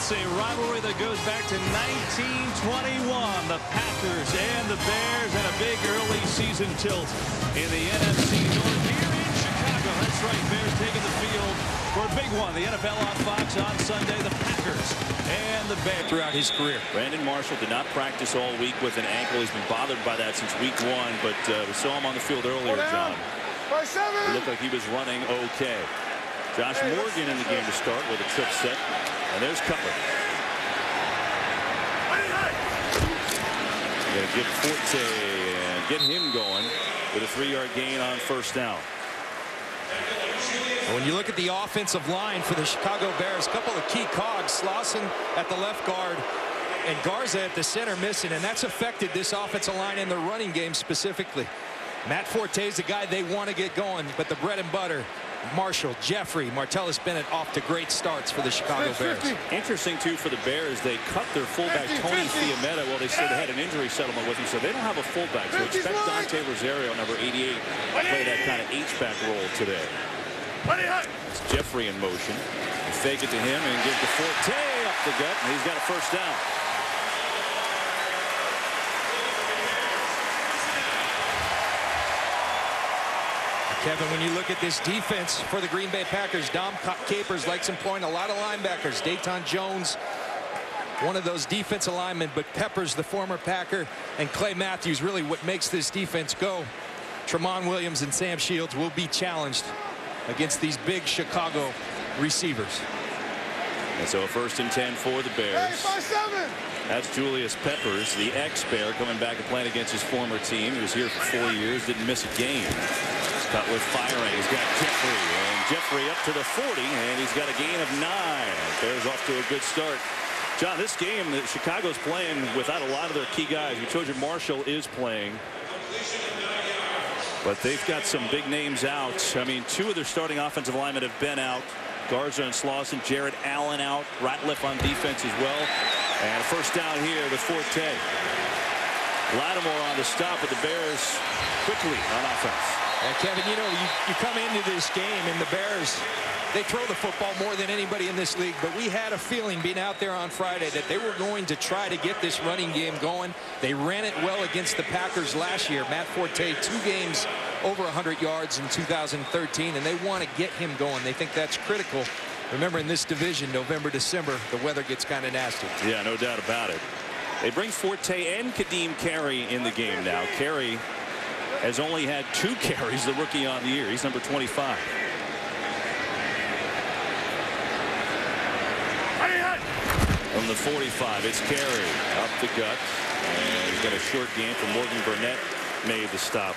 It's a rivalry that goes back to 1921. The Packers and the Bears in a big early season tilt in the NFC North here in Chicago. That's right, Bears taking the field for a big one. The NFL on Fox on Sunday. The Packers and the Bears. Throughout his career, Brandon Marshall did not practice all week with an ankle. He's been bothered by that since week 1, but we saw him on the field earlier, John. It looked like he was running okay. Josh Morgan in the game to start with a trip set. And there's Cutler. Going to give Forte and get him going with a 3-yard gain on first down. when you look at the offensive line for the Chicago Bears, a couple of key cogs, Slauson at the left guard and Garza at the center missing, and that's affected this offensive line in the running game specifically. Matt Forte is the guy they want to get going, but the bread and butter, Marshall, Jeffrey, Martellus Bennett off to great starts for the Chicago Bears. Interesting, too, for the Bears. They cut their fullback, Tony Fiametta, while they said they had an injury settlement with him, so they don't have a fullback. So expect Dante Rosario, number 88, to play that kind of H-back role today. It's Jeffrey in motion. They fake it to him and give to Forte up the gut, and he's got a first down. Kevin, when you look at this defense for the Green Bay Packers, Dom Capers likes him point a lot of linebackers. Dayton Jones, one of those defensive linemen, but Peppers, the former Packer, and Clay Matthews, really what makes this defense go. Tramon Williams and Sam Shields will be challenged against these big Chicago receivers. And so a 1st and 10 for the Bears. That's Julius Peppers, the ex-Bear, coming back and playing against his former team. He was here for 4 years, didn't miss a game. Cutler firing. He's got Jeffrey, and Jeffrey up to the 40, and he's got a gain of 9. Bears off to a good start. John, this game that Chicago's playing without a lot of their key guys. We told you Marshall is playing, but they've got some big names out. I mean, 2 of their starting offensive linemen have been out. Garza and Slauson, Jared Allen out, Ratliff on defense as well. And a first down here with Forte. Lattimore on the stop with the Bears quickly on offense. And Kevin, you know, you come into this game and the Bears, they throw the football more than anybody in this league, but we had a feeling being out there on Friday that they were going to try to get this running game going. They ran it well against the Packers last year. Matt Forte, 2 games over 100 yards in 2013, and they want to get him going. They think that's critical. Remember, in this division, November, December, the weather gets kind of nasty. Yeah, no doubt about it. They bring Forte and Kadeem Carey in the game now. Carey has only had 2 carries, the rookie on the year. He's number 25. From the 45, it's Carey up the gut. And he's got a short gain from Morgan Burnett, made the stop.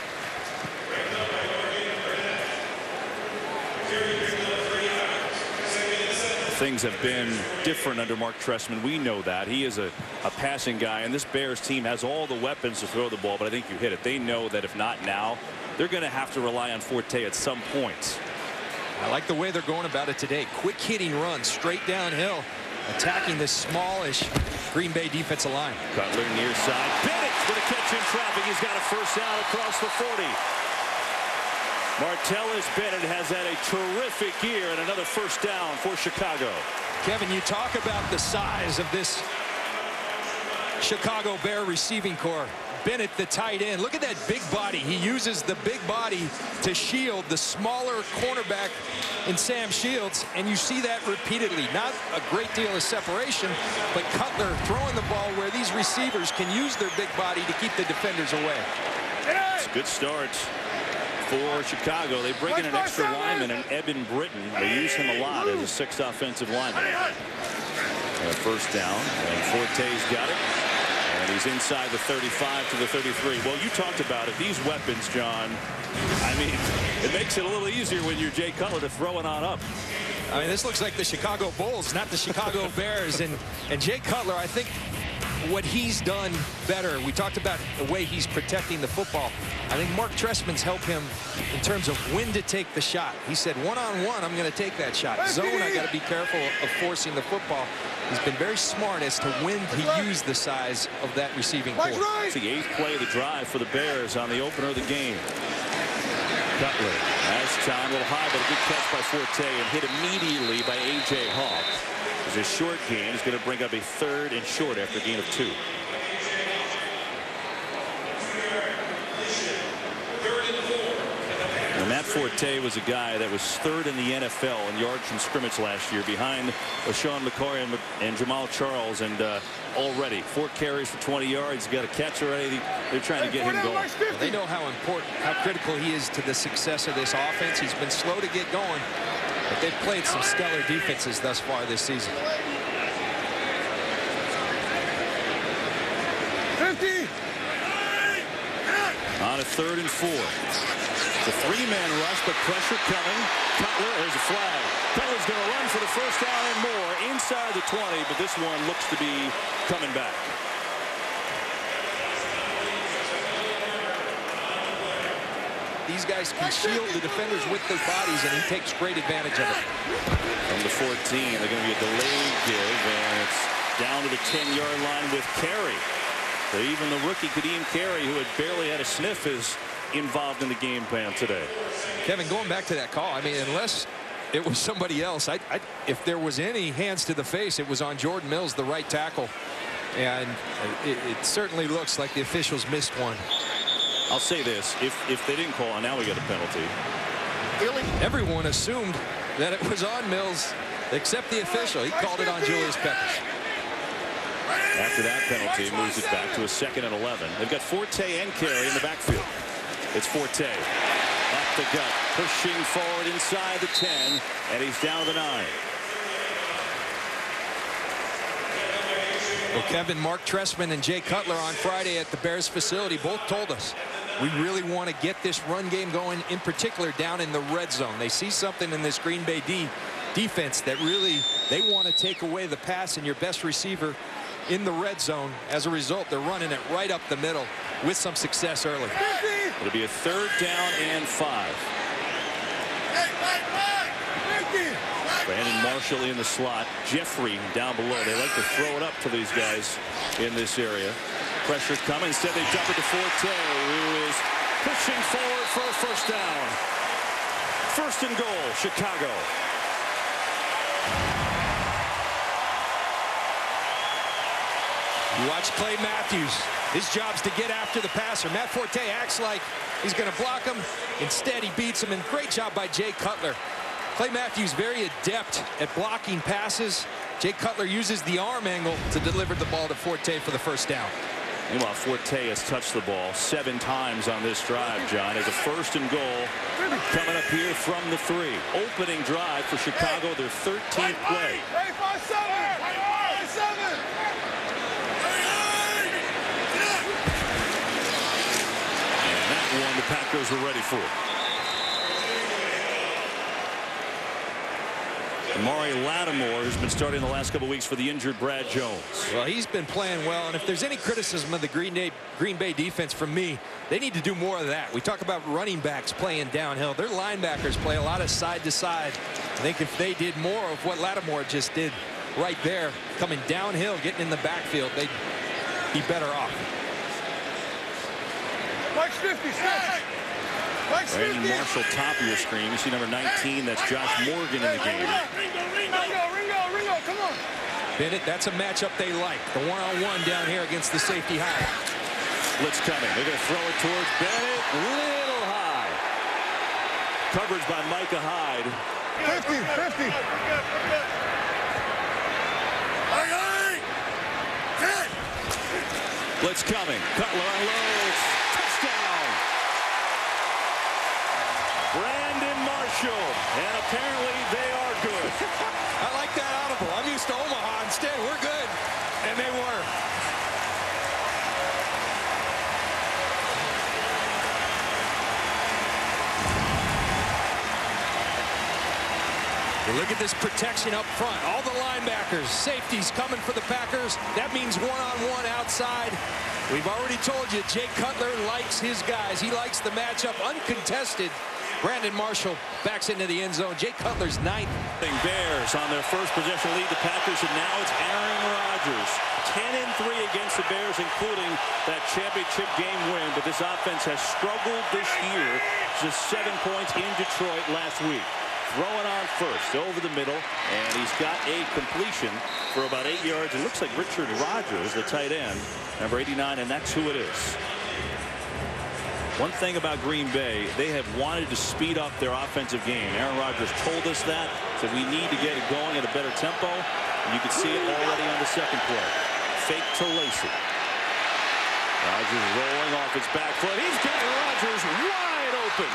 Things have been different under Mark Trestman. We know that. He is a passing guy, and this Bears team has all the weapons to throw the ball, but I think you hit it. They know that if not now, they're going to have to rely on Forte at some point. I like the way they're going about it today. Quick hitting runs straight downhill, attacking this smallish Green Bay defensive line. Cutler near side. Bennett with a catch in traffic. He's got a first down across the 40. Martellus Bennett has had a terrific year and another first down for Chicago. Kevin, you talk about the size of this Chicago Bear receiving corps. Bennett, the tight end. Look at that big body. He uses the big body to shield the smaller cornerback in Sam Shields, and you see that repeatedly. Not a great deal of separation, but Cutler throwing the ball where these receivers can use their big body to keep the defenders away. It's a good start for Chicago. They bring in an extra lineman, and Eben Britton. They use him a lot as a 6th offensive lineman. First down, and Forte's got it. And he's inside the 35 to the 33. Well, you talked about it. These weapons, John, I mean, it makes it a little easier when you're Jay Cutler to throw it on up. I mean, this looks like the Chicago Bulls, not the Chicago Bears. And Jay Cutler, I think what he's done better, we talked about the way he's protecting the football. I think Mark Trestman's helped him in terms of when to take the shot. He said, one-on-one, I'm going to take that shot. Zone, I got to be careful of forcing the football. He's been very smart as to when to use the size of that receiving corps. It's the 8th play of the drive for the Bears on the opener of the game. Cutler has time, a little high, but a good catch by Forte and hit immediately by A.J. Hawk. is a short gain. He's going to bring up a 3rd and short after a gain of 2. And Matt Forte was a guy that was 3rd in the NFL in yards from scrimmage last year, behind LaShawn McCoy and Jamal Charles. And already 4 carries for 20 yards. Got a catch already. They're trying to get him going. They know how important, how critical he is to the success of this offense. He's been slow to get going, but they've played some stellar defenses thus far this season. 50. On a 3rd and 4. The 3-man rush, but pressure coming. Cutler, there's a flag. Cutler's going to run for the first down and more inside the 20, but this one looks to be coming back. These guys can shield the defenders with their bodies, and he takes great advantage of it. From the 14, they're going to be a delayed give, and it's down to the 10-yard line with Carey. So even the rookie, Kadeem Carey, who had barely had a sniff, is involved in the game plan today. Kevin, going back to that call, I mean, unless it was somebody else, if there was any hands to the face, it was on Jordan Mills, the right tackle. And it certainly looks like the officials missed one. I'll say this, if they didn't call, now we got a penalty. Everyone assumed that it was on Mills, except the official. He called it on Julius Peppers. After that penalty, moves it back to a 2nd and 11. They've got Forte and Carey in the backfield. It's Forte up the gut, pushing forward inside the 10, and he's down to the 9. Well, Kevin, Mark Trestman and Jay Cutler on Friday at the Bears facility both told us we really want to get this run game going, in particular down in the red zone. They see something in this Green Bay defense that really they want to take away the pass and your best receiver in the red zone. As a result, they're running it right up the middle with some success early. It'll be a 3rd down and 5. Brandon Marshall in the slot. Jeffrey down below. They like to throw it up to these guys in this area. Pressure coming. Instead, they dump it to Forte, who is pushing forward for a 1st down. 1st and goal, Chicago. You watch Clay Matthews. His job's to get after the passer. Matt Forte acts like he's going to block him. Instead, he beats him, and great job by Jay Cutler. Clay Matthews very adept at blocking passes. Jay Cutler uses the arm angle to deliver the ball to Forte for the 1st down. Meanwhile, Forte has touched the ball 7 times on this drive, John. As a 1st and goal coming up here from the 3. Opening drive for Chicago, their 13th play. Hey, 5-7. 5-7. One the Packers were ready for. Amari Lattimore, who's been starting the last couple weeks for the injured Brad Jones. Well, he's been playing well, and if there's any criticism of the Green Bay defense from me, they need to do more of that. We talk about running backs playing downhill. Their linebackers play a lot of side to side. I think if they did more of what Lattimore just did right there, coming downhill, getting in the backfield, they'd be better off. Mike's 50, Mike's 50. Brandon Marshall, top of your screen. You see number 19, that's Josh Morgan in the game. Ringo, come on. Bennett, that's a matchup they like. The one-on-one down here against the safety high. Blitz coming. They're going to throw it towards Bennett. Little high. Coverage by Micah Hyde. 50. Blitz coming. Cutler unloads. Touchdown. Brandon Marshall. And apparently they are good. I like that audible. I'm used to Omaha. Instead, we're good. And they were. Look at this protection up front. All the linebackers, safeties coming for the Packers. That means one-on-one outside. We've already told you, Jay Cutler likes his guys. He likes the matchup uncontested. Brandon Marshall backs into the end zone. Jay Cutler's 9th. Bears on their first possession lead the Packers, and now it's Aaron Rodgers. 10-3 against the Bears, including that championship game win. But this offense has struggled this year. Just 7 points in Detroit last week. throwing on first over the middle, and he's got a completion for about 8 yards. It looks like Richard Rodgers, the tight end, number 89, and that's who it is. One thing about Green Bay, they have wanted to speed up their offensive game. Aaron Rodgers told us that, said we need to get it going at a better tempo, and you can see it already on the second play. Fake to Lacy. Rodgers rolling off his back foot. He's got Rodgers wide open.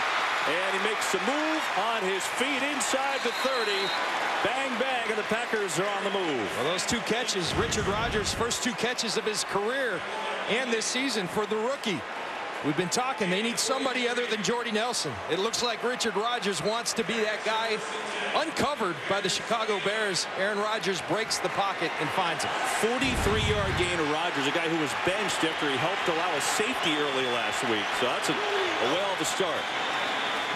And he makes a move on his feet inside the 30. Bang, bang, and the Packers are on the move. Well, those 2 catches, Richard Rodgers' first 2 catches of his career and this season for the rookie. We've been talking, they need somebody other than Jordy Nelson. It looks like Richard Rodgers wants to be that guy. Uncovered by the Chicago Bears, Aaron Rodgers breaks the pocket and finds him. 43-yard gain of Rodgers, a guy who was benched after he helped allow a safety early last week. So that's a well of a start.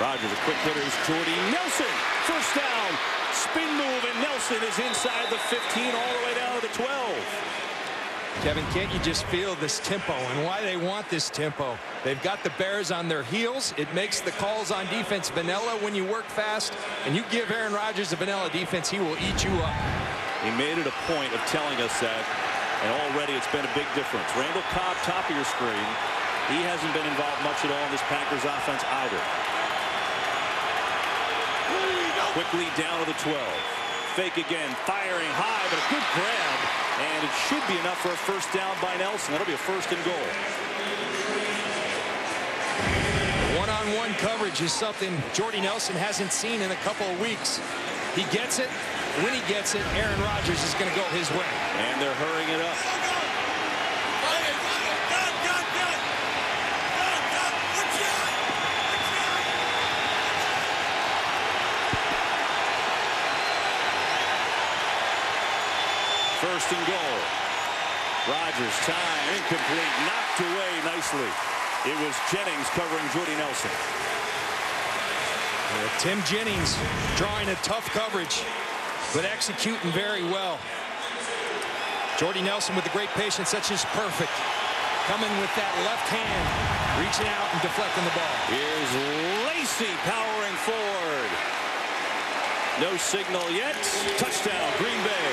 Rodgers, a quick hitter, is Jordy Nelson. First down, spin move, and Nelson is inside the 15 all the way down to the 12. Kevin, can't you just feel this tempo and why they want this tempo? They've got the Bears on their heels. It makes the calls on defense vanilla when you work fast, and you give Aaron Rodgers a vanilla defense, he will eat you up. He made it a point of telling us that, and already it's been a big difference. Randall Cobb, top of your screen. He hasn't been involved much at all in this Packers offense either. Quickly down to the 12. Fake again, firing high, but a good grab, and it should be enough for a first down by Nelson. That'll be a first and goal. One-on-one coverage is something Jordy Nelson hasn't seen in a couple of weeks. He gets it. When he gets it, Aaron Rodgers is going to go his way. And they're hurrying it up. First and goal. Rodgers, time, incomplete, knocked away nicely. It was Jennings covering Jordy Nelson. Tim Jennings drawing a tough coverage, but executing very well. Jordy Nelson with the great patience, that's just perfect. Coming with that left hand, reaching out and deflecting the ball. Here's Lacy powering forward. No signal yet. Touchdown, Green Bay.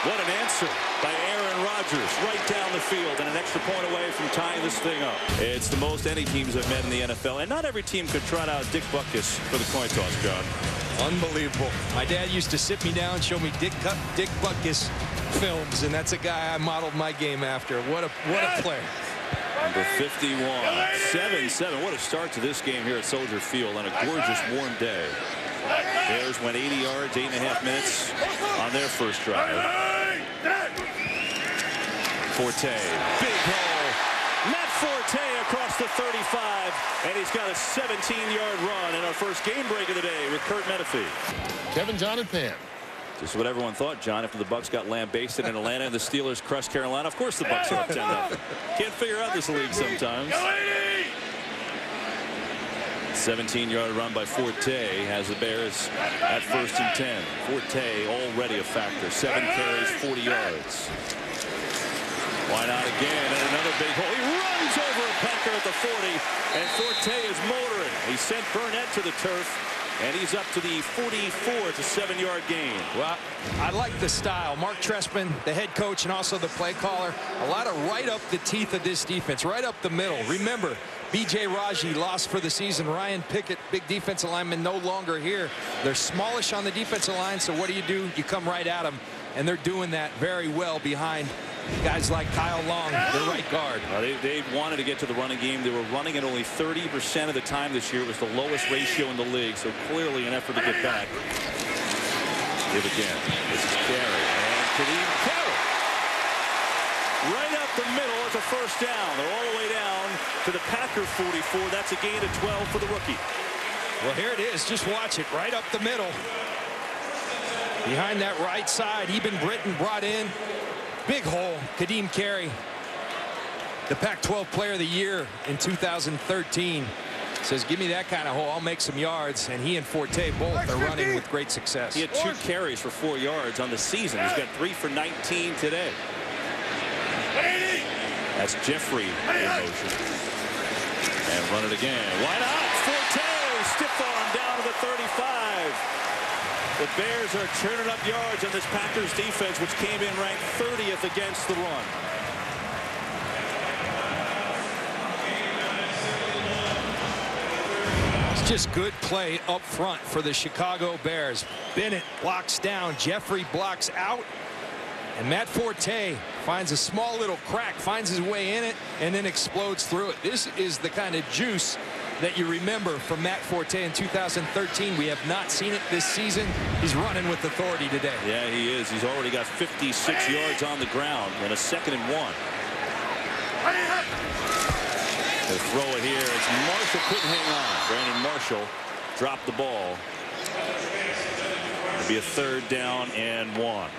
What an answer by Aaron Rodgers right down the field, and an extra point away from tying this thing up. It's the most any teams have met in the NFL, and not every team could trot out Dick Butkus for the coin toss, John. Unbelievable. My dad used to sit me down, show me Dick Butkus films, and that's a guy I modeled my game after. What a player. Number 51, 7-7. What a start to this game here at Soldier Field on a gorgeous warm day. Bears went 80 yards, 8.5 minutes on their first drive. Forte, big hole. Matt Forte across the 35, and he's got a 17-yard run in our first game break of the day with Kurt Menefee. Kevin, John, and Pam. Just what everyone thought, John, after the Bucs got lambasted in Atlanta and the Steelers crushed Carolina. Of course the Bucs are up 10-0. Can't figure out this league sometimes. 17-yard run by Forte has the Bears at 1st and 10. Forte already a factor. 7 carries, 40 yards. Why not again? And another big hole. He runs over a Packer at the 40, and Forte is motoring. He sent Burnett to the turf, and he's up to the 44. It's a 7-yard gain. Well, I like the style. Mark Trestman, the head coach, and also the play caller. A lot of right up the teeth of this defense, right up the middle. Remember, B.J. Raji lost for the season. Ryan Pickett, big defensive lineman, no longer here. They're smallish on the defensive line, so what do? You come right at them, and they're doing that very well behind guys like Kyle Long, the right guard. They wanted to get to the running game. They were running at only 30% of the time this year. It was the lowest ratio in the league, so clearly an effort to get back. Give again. This is Carey. And Kadeem Carey. Right up the middle. It's a first down. They're all the way down to the Packer 44. That's a gain of 12 for the rookie. Well, here it is. Just watch it. Right up the middle. Behind that right side, Eben Britton brought in. Big hole. Kadeem Carey, the Pac-12 Player of the Year in 2013, says, give me that kind of hole, I'll make some yards. And he and Forte both are running with great success. He had 2 carries for 4 yards on the season. He's got 3 for 19 today. That's Jeffrey in motion. And run it again. Why not? Forte, stiff arm down to the the 35. The Bears are churning up yards on this Packers defense, which came in ranked 30th against the run. It's just good play up front for the Chicago Bears. Bennett blocks down, Jeffrey blocks out, and Matt Forte finds a small little crack, finds his way in it, and then explodes through it. This is the kind of juice that you remember from Matt Forte in 2013. We have not seen it this season. He's running with authority today. Yeah, he is. He's already got 56 yards on the ground and a 2nd and 1. They'll throw it here. It's Marshall couldn't hang on. Brandon Marshall dropped the ball. It'll be a 3rd down and 1.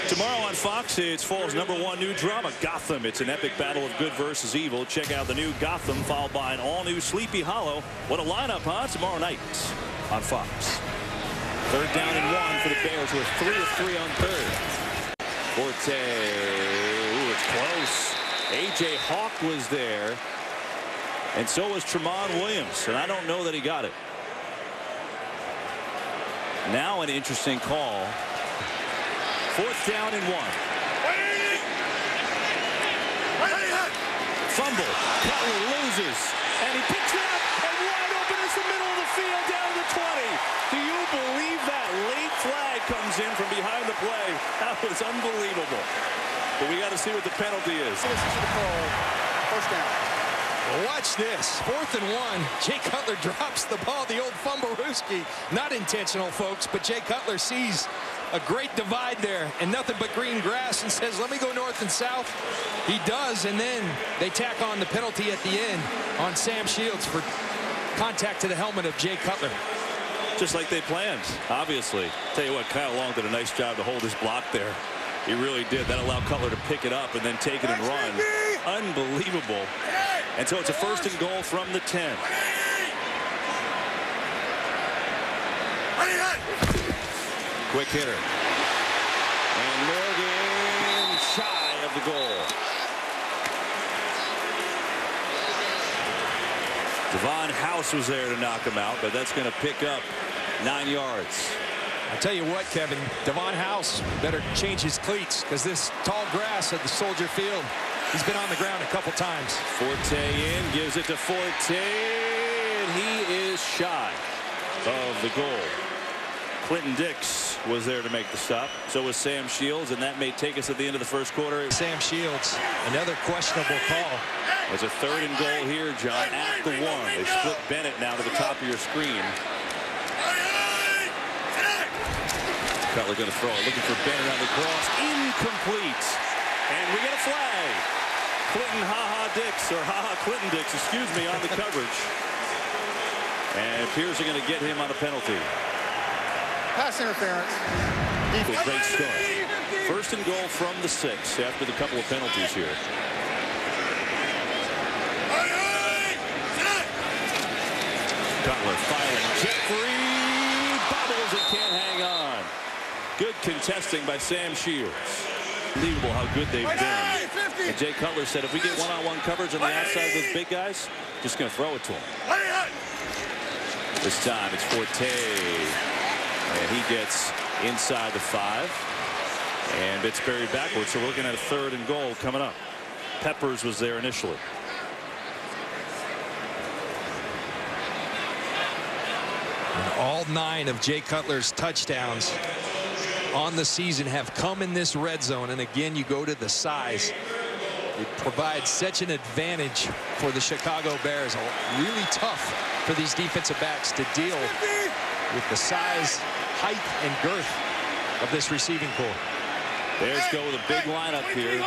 Tomorrow on Fox, it's fall's #1 new drama, Gotham. It's an epic battle of good versus evil. Check out the new Gotham, followed by an all-new Sleepy Hollow. What a lineup, huh? Tomorrow night on Fox. 3rd down and 1 for the Bears, who are 3 of 3 on 3rd. Forte. Ooh, it's close. A.J. Hawk was there, and so was Tremont Williams, and I don't know that he got it. Now an interesting call. 4th down and 1. Fumble. Cutler loses, and he picks it up, and wide open is the middle of the field down to the 20. Do you believe that? Late flag comes in from behind the play. That was unbelievable. But we got to see what the penalty is. First down. Watch this. 4th and 1. Jay Cutler drops the ball. The old fumblerooski. Not intentional, folks, but Jay Cutler sees a great divide there and nothing but green grass and says, let me go north and south. He does, and then they tack on the penalty at the end on Sam Shields for contact to the helmet of Jay Cutler. Just like they planned, obviously. Tell you what, Kyle Long did a nice job to hold his block there. He really did. That allowed Cutler to pick it up and then take it and run. Unbelievable. And so it's a 1st and goal from the 10. Quick hitter. And Morgan shy of the goal. Devon House was there to knock him out, but that's going to pick up 9 yards. I tell you what, Kevin, Devon House better change his cleats because this tall grass at the Soldier Field, he's been on the ground a couple times. Forte in, gives it to Forte, and he is shy of the goal. Clinton Dix was there to make the stop. So was Sam Shields, and that may take us at the end of the 1st quarter. Sam Shields, another questionable call. It's a 3rd and goal here, John, at the 1. They split Bennett now to the top of your screen. Cutler going to throw it, looking for Bennett on the cross. Incomplete. And we get a flag. Clinton Clinton Dix, excuse me, on the coverage. And it appears they're going to get him on a penalty. Pass interference. Great start. 1st and goal from the 6 after the couple of penalties here. Cutler firing. Jeffrey bobbles and can't hang on. Good contesting by Sam Shields. Unbelievable how good they've been. And Jay Cutler said if we get one-on-one coverage on the outside of those big guys, just going to throw it to him. This time it's Forte. And he gets inside the 5. And it's buried backwards. So we're looking at a 3rd and goal coming up. Peppers was there initially. And all 9 of Jay Cutler's touchdowns on the season have come in this red zone. And again, you go to the size. It provides such an advantage for the Chicago Bears. Really tough for these defensive backs to deal with the size, height, and girth of this receiving corps. Bears go with a big lineup here.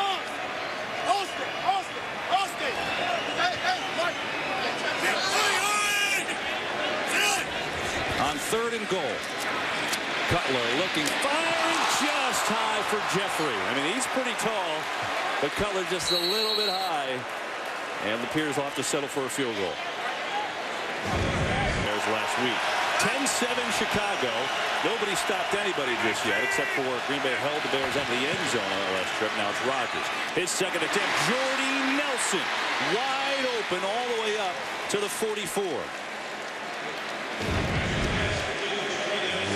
On 3rd and goal. Cutler looking, firing just high for Jeffrey. I mean, he's pretty tall, but Cutler just a little bit high. And the Bears will have to settle for a field goal. There's last week. 10-7 Chicago. Nobody stopped anybody just yet, except for Green Bay held the Bears out of the end zone on that last trip. Now it's Rodgers. His 2nd attempt, Jordy Nelson. Wide open all the way up to the 44.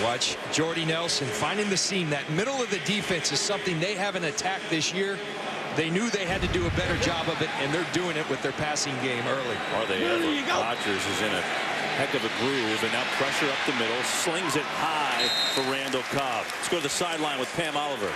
Watch Jordy Nelson finding the seam. That middle of the defense is something they haven't attacked this year. They knew they had to do a better job of it, and they're doing it with their passing game early. Are they ever? Rodgers is in a heck of a groove, and now pressure up the middle. Slings it high for Randall Cobb. Let's go to the sideline with Pam Oliver.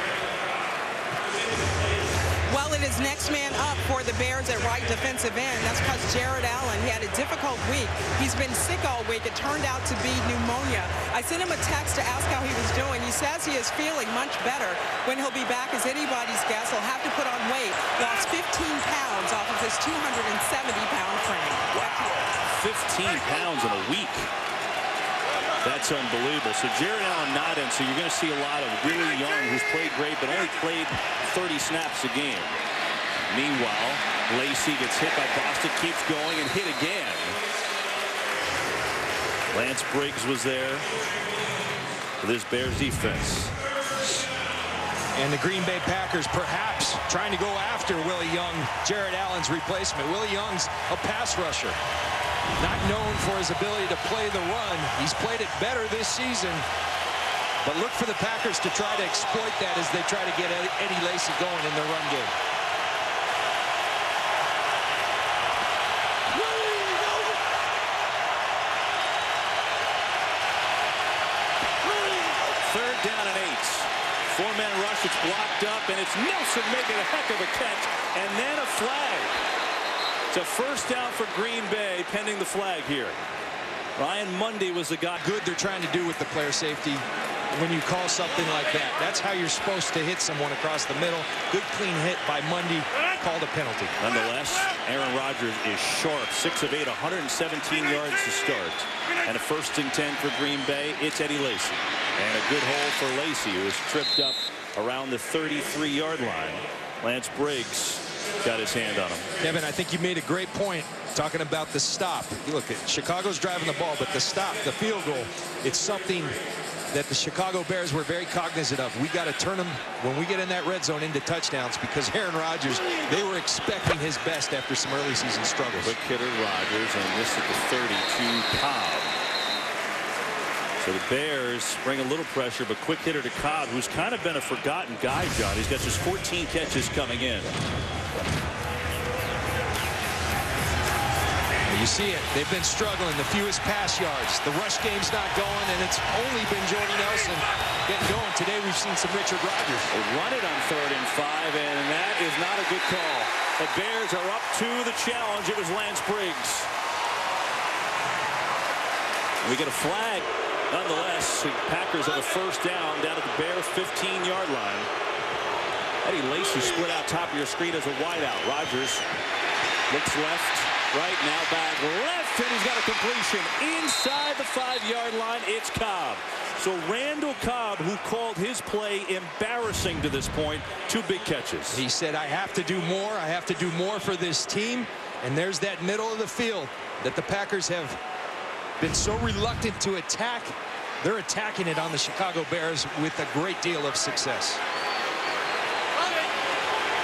Well, it is next man up for the Bears at right defensive end. That's because Jared Allen, he had a difficult week. He's been sick all week. It turned out to be pneumonia. I sent him a text to ask how he was doing. He says he is feeling much better. When he'll be back is anybody's guess. He'll have to put on weight. Lost 15 pounds off of his 270-pound frame. Wow, 15 pounds in a week. That's unbelievable. So Jared Allen not in, so you're going to see a lot of really young who's played great but only played 30 snaps a game. Meanwhile, Lacey gets hit by Boston, keeps going and hit again. Lance Briggs was there for this Bears defense. And the Green Bay Packers perhaps trying to go after Willie Young, Jared Allen's replacement. Willie Young's a pass rusher. Not known for his ability to play the run. He's played it better this season. But look for the Packers to try to exploit that as they try to get Eddie Lacy going in their run game. Third down and 8. Four-man rush. It's blocked up, and it's Nelson making a heck of a catch, and then a flag. It's a first down for Green Bay, pending the flag here. Ryan Mundy was the guy. Good they're trying to do with the player safety when you call something like that. That's how you're supposed to hit someone across the middle. Good clean hit by Mundy, called a penalty. Nonetheless, Aaron Rodgers is sharp. 6 of 8, 117 yards to start. And a first and 10 for Green Bay. It's Eddie Lacy. And a good hole for Lacy, who was tripped up around the 33-yard line. Lance Briggs got his hand on him. Kevin, I think you made a great point talking about the stop. You look at Chicago's driving the ball, but the stop, the field goal, it's something that the Chicago Bears were very cognizant of. We got to turn them when we get in that red zone into touchdowns, because Aaron Rodgers, they were expecting his best after some early season struggles. Quick hitter Rodgers, and this at the 32, Cobb. So the Bears bring a little pressure, but quick hitter to Cobb, who's kind of been a forgotten guy, John. He's got just 14 catches coming in. You see it. They've been struggling. The fewest pass yards. The rush game's not going, and it's only been Jordy Nelson getting going. Today we've seen some Richard Rodgers. They run it on 3rd and 5, and that is not a good call. The Bears are up to the challenge. It was Lance Briggs. We get a flag. Nonetheless, the Packers have a first down at the Bear 15-yard line. Eddie Lacy split out top of your screen as a wideout. Rodgers looks left. Right now, back left, and he's got a completion inside the 5-yard line. It's Cobb. So Randall Cobb, who called his play embarrassing to this point, 2 big catches. He said, I have to do more. I have to do more for this team. And there's that middle of the field that the Packers have been so reluctant to attack. They're attacking it on the Chicago Bears with a great deal of success.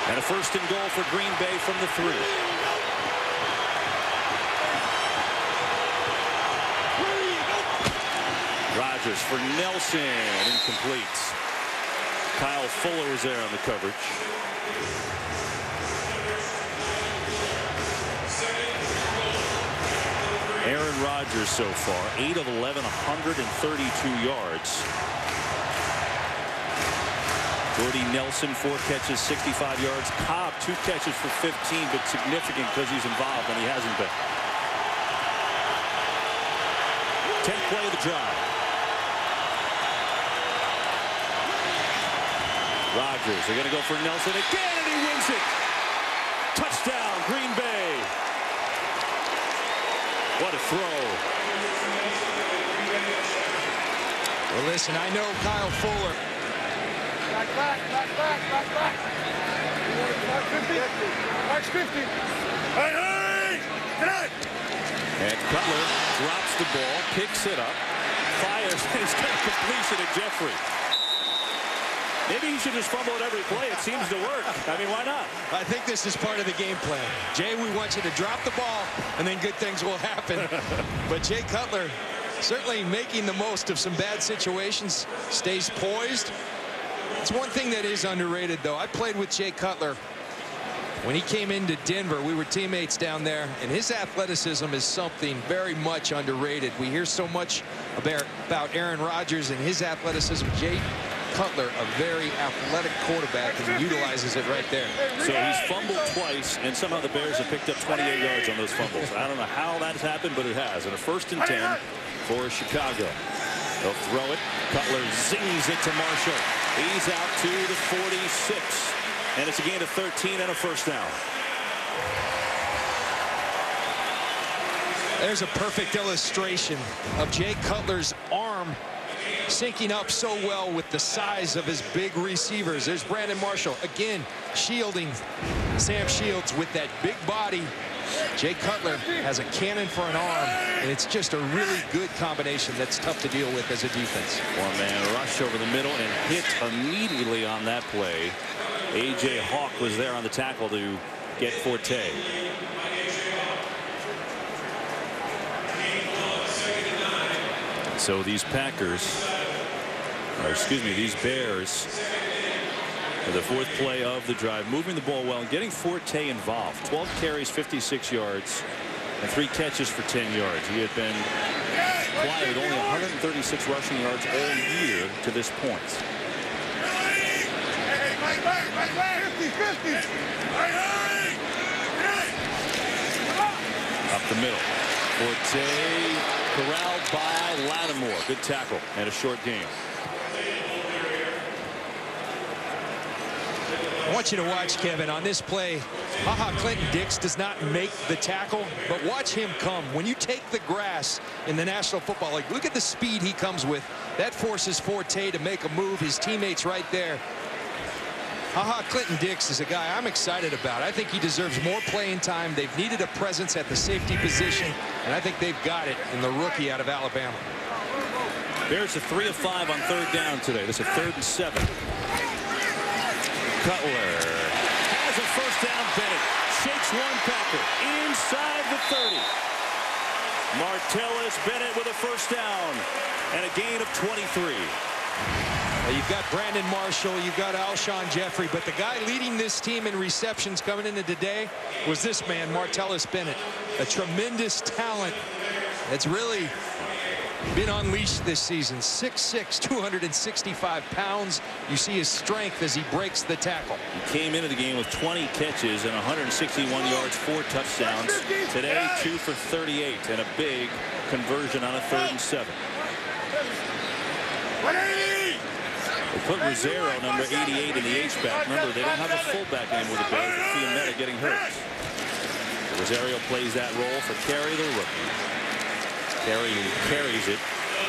And a first and goal for Green Bay from the 3. Rodgers for Nelson, incomplete. Kyle Fuller was there on the coverage. Aaron Rodgers so far, 8 of 11, 132 yards. Jordy Nelson, 4 catches, 65 yards. Cobb, 2 catches for 15, but significant because he's involved, and he hasn't been. 10th play of the drive. Rodgers, they're going to go for Nelson again, and he wins it. Touchdown, Green Bay. What a throw. Well, listen, I know Kyle Fuller. Back. March 50. Hey! Get out! And Cutler drops the ball, picks it up, fires, and he's got a completion to Jeffrey. Maybe he should just fumble at every play. It seems to work. I mean, why not? I think this is part of the game plan. Jay, we want you to drop the ball, and then good things will happen. But Jay Cutler, certainly making the most of some bad situations, stays poised. It's one thing that is underrated, though. I played with Jay Cutler. When he came into Denver, we were teammates down there, and his athleticism is something very much underrated. We hear so much about Aaron Rodgers and his athleticism. Jay Cutler, a very athletic quarterback, and he utilizes it right there. So he's fumbled twice, and somehow the Bears have picked up 28 yards on those fumbles. I don't know how that's happened, but it has. And a 1st and 10 for Chicago. They'll throw it. Cutler zings it to Marshall. He's out to the 46. And it's a gain of 13 and a 1st down. There's a perfect illustration of Jay Cutler's arm syncing up so well with the size of his big receivers. There's Brandon Marshall again shielding Sam Shields with that big body. Jay Cutler has a cannon for an arm, and it's just a really good combination that's tough to deal with as a defense. One-man rush over the middle and hit immediately on that play. A.J. Hawk was there on the tackle to get Forte. So these these Bears, the 4th play of the drive, moving the ball well and getting Forte involved. 12 carries, 56 yards, and 3 catches for 10 yards. He had been quiet with only 136 rushing yards all year to this point. Up the middle. Forte corralled by Lattimore. Good tackle and a short game. I want you to watch, Kevin, on this play. Clinton-Dix does not make the tackle, but watch him come. When you take the grass in the National Football League, look at the speed he comes with. That forces Forte to make a move. His teammates right there. Clinton-Dix is a guy I'm excited about. I think he deserves more playing time. They've needed a presence at the safety position, and I think they've got it in the rookie out of Alabama. Bears are 3 of 5 on 3rd down today. This is a 3rd and 7. Cutler has a 1st down. Bennett shakes one Packer inside the 30. Martellus Bennett with a 1st down and a gain of 23. You've got Brandon Marshall, you've got Alshon Jeffrey, but the guy leading this team in receptions coming into today was this man, Martellus Bennett, a tremendous talent that's really been unleashed this season. 6'6", 265 pounds. You see his strength as he breaks the tackle. He came into the game with 20 catches and 161 yards, 4 touchdowns. Today, 2 for 38 and a big conversion on a 3rd and 7. They put Rosario, number 88, in the H-back. Remember, they don't have a fullback anymore with the Bears. Fiumetta getting hurt. Rosario plays that role for Carey, the rookie. Carey carries it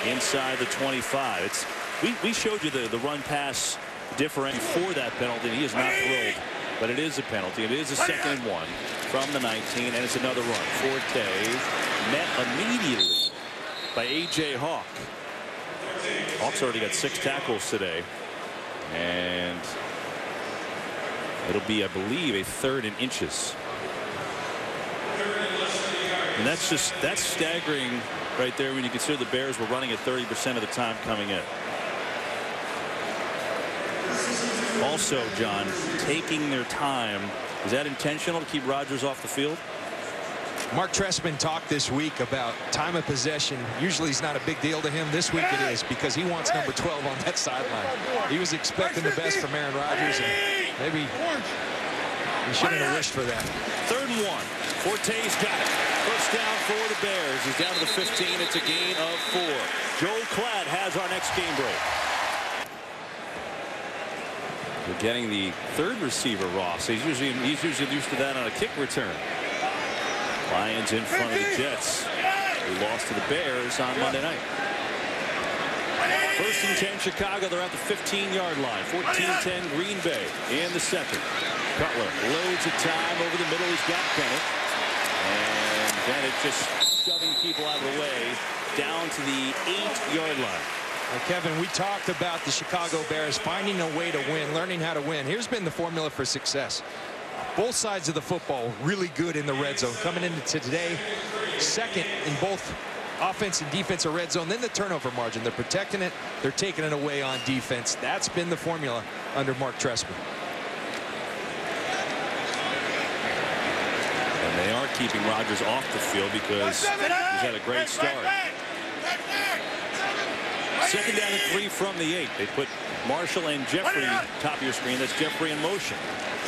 inside the 25. We showed you the run-pass differential for that penalty. He is not thrilled, but it is a penalty. It is a 2nd and 1 from the 19, and it's another run. Forte met immediately by A.J. Hawk. Hawk's already got 6 tackles today, and it'll be, I believe, a 3rd and inches. And that's staggering right there when you consider the Bears were running at 30% of the time coming in. Also, John, taking their time, is that intentional to keep Rodgers off the field? Mark Trestman talked this week about time of possession. Usually it's not a big deal to him. This week it is, because he wants number 12 on that sideline. He was expecting the best from Aaron Rodgers, and maybe he shouldn't have wished for that. 3rd and 1. Forte's got it. 1st down for the Bears. He's down to the 15. It's a gain of 4. Joel Klatt has our next game break. We're getting the 3rd receiver, Ross. He's usually used to that on a kick return. Lions in front of the Jets, who lost to the Bears on Monday night. 1st and 10 Chicago. They're at the 15-yard line. 14-10 Green Bay in the 2nd. Cutler loads of time over the middle. He's got Bennett. And Bennett just shoving people out of the way down to the 8-yard line. Well, Kevin, we talked about the Chicago Bears finding a way to win, learning how to win. Here's been the formula for success. Both sides of the football really good in the red zone. Coming into today, 2nd in both offense and defense or red zone, then the turnover margin. They're protecting it. They're taking it away on defense. That's been the formula under Mark Trestman. And they are keeping Rodgers off the field because he's had a great start. 2nd down and 3 from the 8. They put Marshall and Jeffrey top of your screen. That's Jeffrey in motion.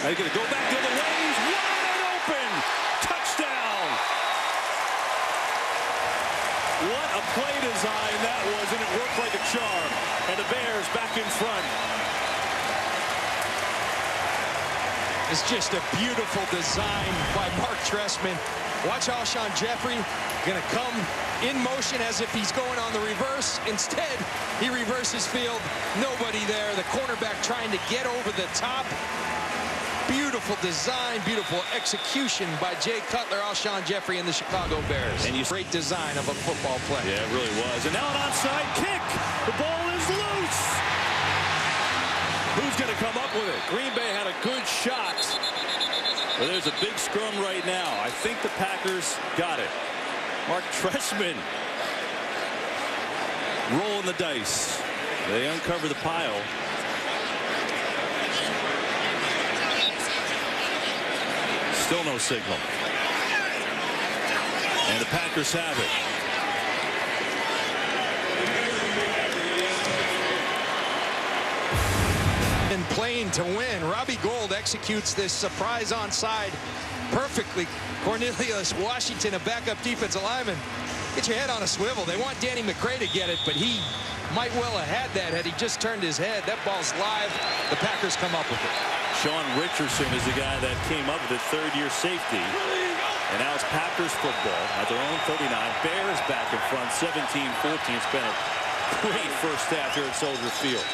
Now he's going to go back the other way. He's wide open. Touchdown. What a play design that was, and it worked like a charm. And the Bears back in front. It's just a beautiful design by Mark Trestman. Watch Alshon Jeffrey going to come in motion as if he's going on the reverse. Instead, he reverses field. Nobody there. The cornerback trying to get over the top. Beautiful design, beautiful execution by Jay Cutler, Alshon Jeffrey, and the Chicago Bears. And great design of a football play. Yeah, it really was. And now an onside kick. The ball is loose. Who's going to come up with it? Green Bay had a good shot. But there's a big scrum right now. I think the Packers got it. Mark Trestman rolling the dice. They uncover the pile. Still no signal. And the Packers have it. And playing to win. Robbie Gould executes this surprise onside perfectly. Cornelius Washington, a backup defensive lineman. Get your head on a swivel. They want Danny McCray to get it, but he might well have had that had he just turned his head. That ball's live. The Packers come up with it. Sean Richardson is the guy that came up with the third-year safety. And now it's Packers football at their own 39. Bears back in front, 17-14. It's been a great first half here at Soldier Field.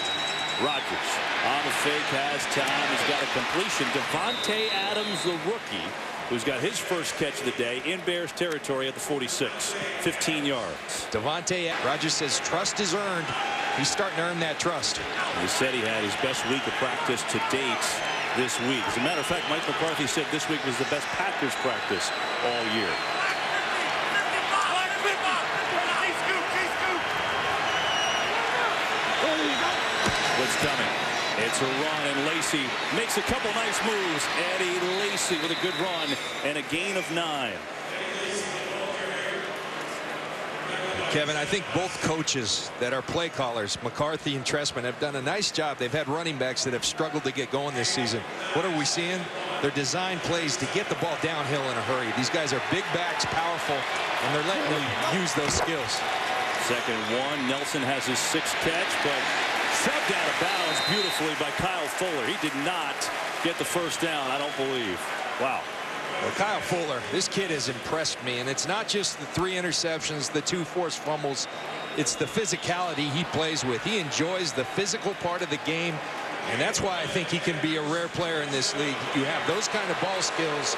Rodgers on the fake, has time. He's got a completion. Devontae Adams, the rookie, who's got his first catch of the day in Bears territory at the 46. 15 yards. Devontae, Rodgers says trust is earned. He's starting to earn that trust. He said he had his best week of practice to date this week. As a matter of fact, Mike McCarthy said this week was the best Packers practice all year. What's coming? It's a run, and Lacy makes a couple nice moves. Eddie Lacy with a good run and a gain of 9. Kevin, I think both coaches that are play callers, McCarthy and Trestman, have done a nice job. They've had running backs that have struggled to get going this season. What are we seeing? They're design plays to get the ball downhill in a hurry. These guys are big backs, powerful, and they're letting them use those skills. 2nd and 1. Nelson has his 6th catch, but shoved out of bounds beautifully by Kyle Fuller. He did not get the first down, I don't believe. Wow. Well, Kyle Fuller, this kid has impressed me, and it's not just the 3 interceptions, the 2 forced fumbles. It's the physicality he plays with. He enjoys the physical part of the game, and that's why I think he can be a rare player in this league. You have those kind of ball skills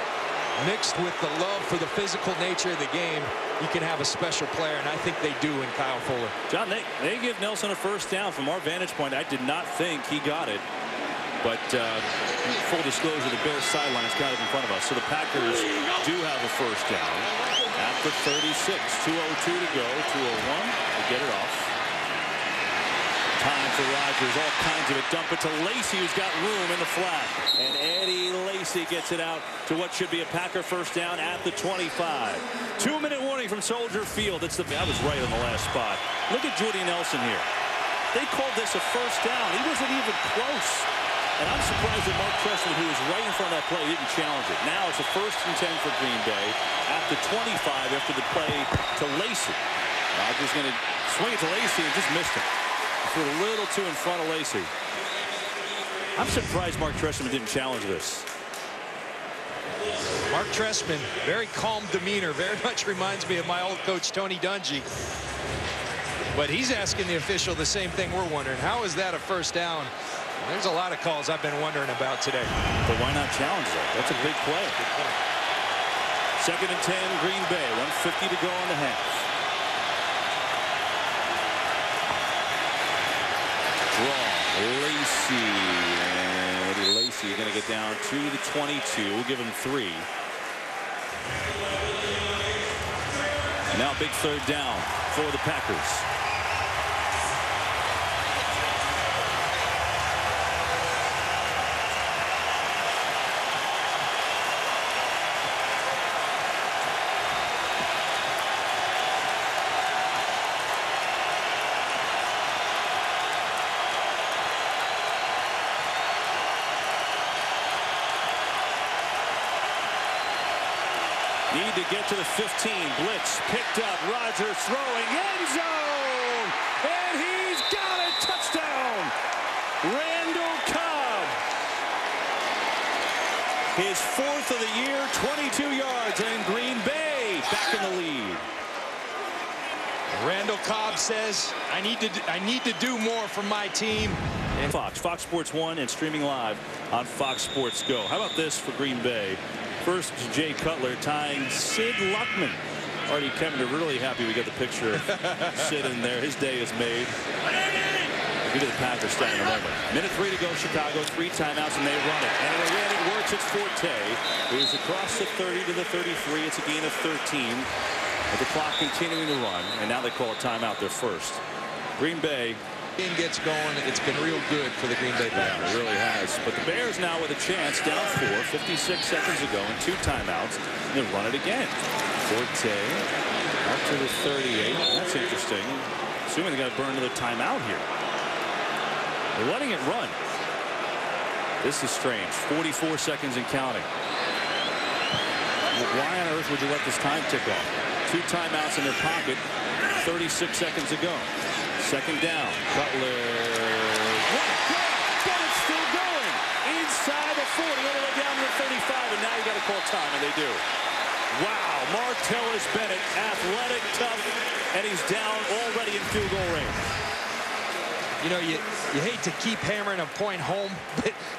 mixed with the love for the physical nature of the game. You can have a special player, and I think they do in Kyle Fuller. John, they give Nelson a first down. From our vantage point, I did not think he got it. But full disclosure, the Bears sideline is kind of in front of us. So the Packers do have a first down at the 36. 2:02 to go. 2:01 to get it off. Time for Rodgers. All kinds of it. Dump it to Lacy, who's got room in the flat. And Eddie Lacy gets it out to what should be a Packer first down at the 25. 2-minute warning from Soldier Field. I was right on the last spot. Look at Jordy Nelson here. They called this a first down. He wasn't even close. And I'm surprised that Mark Trestman, who was right in front of that play, didn't challenge it. Now it's a 1st and 10 for Green Bay at the 25 after the play to Lacy. Rodgers going to swing it to Lacy and just missed him. Threw a little too in front of Lacy. I'm surprised Mark Trestman didn't challenge this. Mark Trestman, very calm demeanor, very much reminds me of my old coach Tony Dungy. But he's asking the official the same thing we're wondering. How is that a first down? There's a lot of calls I've been wondering about today. But why not challenge that? That's a big play. 2nd and 10, Green Bay. 1:50 to go in the half. Draw, Lacy. And Eddie Lacy going to get down to the 22. We'll give him 3. Now big third down for the Packers. Need to get to the 15. Blitz picked up. Rodgers throwing end zone. And he's got it. Touchdown. Randall Cobb. His 4th of the year, 22 yards. And Green Bay back in the lead. Randall Cobb says, I need to do more for my team. And Fox Sports 1 and streaming live on Fox Sports Go. How about this for Green Bay? First, Jay Cutler tying Sid Luckman. Already, Kevin, they're really happy we got the picture of Sid in there. His day is made. We'll get to the Packers stat in a moment. Minute 3 to go, Chicago. 3 timeouts, and they run it. And again, it works. It's Forte. It is across the 30 to the 33. It's a gain of 13. With the clock continuing to run, and now they call a timeout their first. Green Bay. Gets going. It's been real good for the Green Bay Packers. It really has. But the Bears now with a chance, down 4, 56 seconds ago, and 2 timeouts, and then run it again. Forte up to the 38. That's interesting. Assuming they got to burn another timeout here. They're letting it run. This is strange. 44 seconds and counting. Why on earth would you let this time tick off? 2 timeouts in their pocket 36 seconds ago. Second down. Cutler. But it's still going. Inside the 40, all the way down to the 35, and now you got to call time, and they do. Wow, Martellus Bennett, athletic, tough, and he's down already in field goal range. You know, you hate to keep hammering a point home,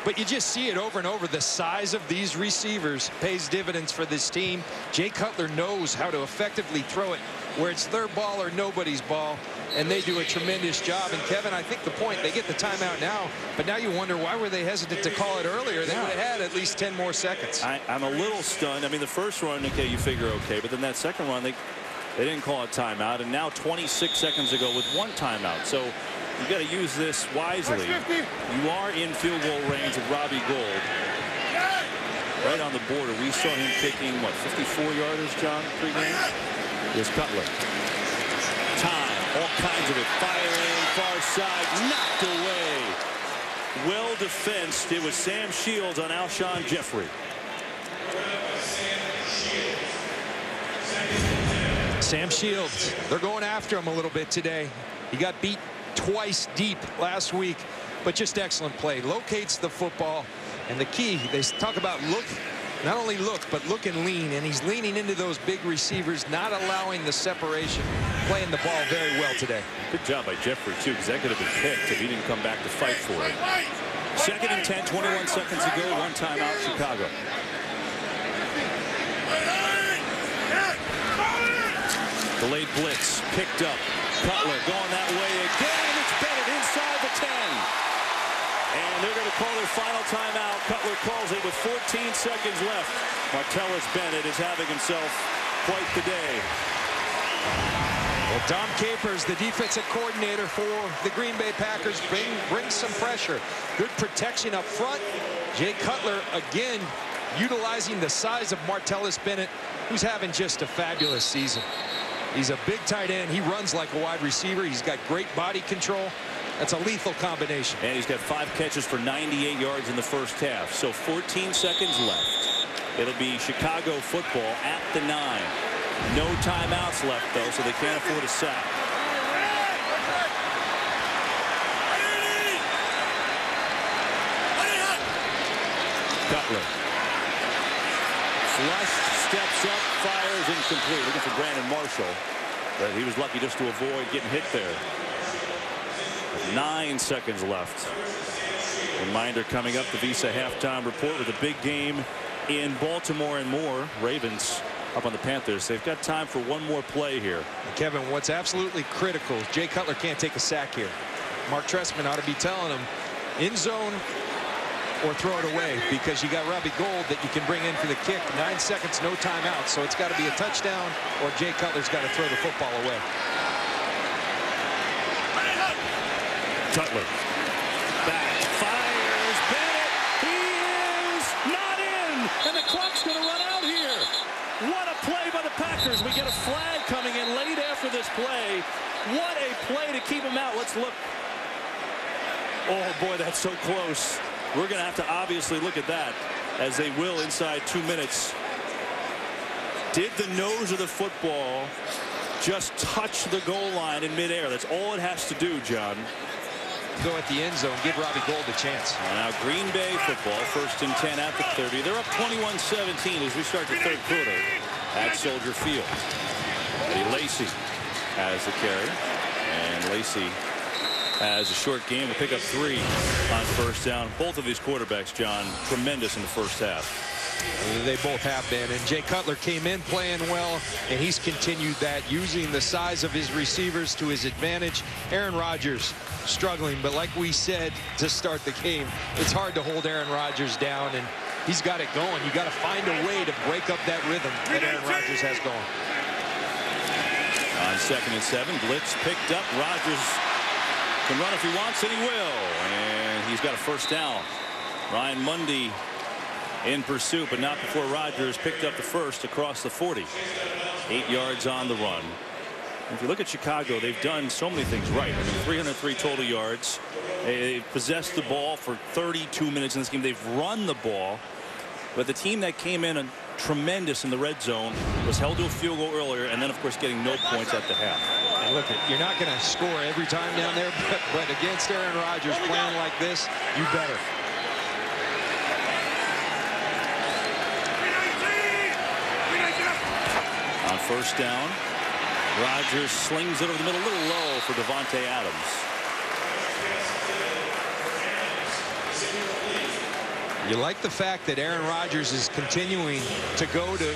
but you just see it over and over. The size of these receivers pays dividends for this team. Jay Cutler knows how to effectively throw it where it's their ball or nobody's ball, and they do a tremendous job. And Kevin, I think the point, they get the timeout now, but now you wonder why were they hesitant to call it earlier? They would have had at least 10 more seconds. I'm a little stunned. I mean, the first run, okay, you figure okay, but then that second run, they didn't call a timeout, and now 26 seconds ago with 1 timeout. So you got to use this wisely. You are in field goal range of Robbie Gould. Right on the border. We saw him kicking, what, 54-yarders, John, pregame? Here's Cutler. Time, all kinds of it. Firing, far side, knocked away. Well defensed. It was Sam Shields on Alshon Jeffrey. Sam Shields, they're going after him a little bit today. He got beat twice deep last week, but just excellent play. Locates the football, and the key, they talk about look, not only look, but look and lean, and he's leaning into those big receivers, not allowing the separation, playing the ball very well today. Good job by Jeffrey, too, because that could have been picked if he didn't come back to fight for it. Second and 10, 21 seconds ago, 1 timeout, Chicago. Delayed blitz, picked up. Cutler going that way again. It's Bennett inside the 10. And they're going to call their final timeout. Cutler calls it with 14 seconds left. Martellus Bennett is having himself quite the day. Well, Tom Capers, the defensive coordinator for the Green Bay Packers, brings some pressure. Good protection up front. Jay Cutler, again, utilizing the size of Martellus Bennett, who's having just a fabulous season. He's a big tight end. He runs like a wide receiver. He's got great body control. That's a lethal combination. And he's got 5 catches for 98 yards in the first half. So 14 seconds left. It'll be Chicago football at the 9. No timeouts left, though, so they can't afford a sack. Cutler. Flushed, steps up, fires, incomplete. Looking for Brandon Marshall, but he was lucky just to avoid getting hit there. 9 seconds left. Reminder coming up, the Visa halftime report with a big game in Baltimore and more. Ravens up on the Panthers. They've got time for one more play here. Kevin, what's absolutely critical, Jay Cutler can't take a sack here. Mark Trestman ought to be telling him, in zone, or throw it away, because you got Robbie Gould that you can bring in for the kick. 9 seconds, no timeout. So it's got to be a touchdown, or Jay Cutler's got to throw the football away. Cutler back, fires, Bennett, he is not in, and the clock's going to run out here. What a play by the Packers. We get a flag coming in late after this play. What a play to keep him out. Let's look. Oh boy, that's so close. We're going to have to obviously look at that, as they will inside 2 minutes. Did the nose of the football just touch the goal line in midair? That's all it has to do, John. Go at the end zone, give Robbie Gould a chance. Now Green Bay football, 1st and 10 at the 30. They're up 21-17 as we start the 3rd quarter at Soldier Field. Eddie Lacy has the carry, and Lacy has a short game to pick up 3 on 1st down. Both of these quarterbacks, John, tremendous in the 1st half. They both have been, and Jay Cutler came in playing well, and he's continued that, using the size of his receivers to his advantage. Aaron Rodgers struggling, but like we said to start the game, it's hard to hold Aaron Rodgers down, and he's got it going. You got to find a way to break up that rhythm that Aaron Rodgers has going. On 2nd and 7, blitz picked up. Rodgers can run if he wants, and he will, and he's got a 1st down. Ryan Mundy in pursuit, but not before Rodgers picked up the 1st across the 40. 8 yards on the run. If you look at Chicago, they've done so many things right. I mean, 303 total yards. They've possessed the ball for 32 minutes in this game. They've run the ball, but the team that came in tremendous in the red zone was held to a field goal earlier, and then of course getting no points at the half. And look, you're not going to score every time down there, but against Aaron Rodgers playing like this, you better. On 1st down, Rodgers slings it over the middle, a little low for Davante Adams. You like the fact that Aaron Rodgers is continuing to go to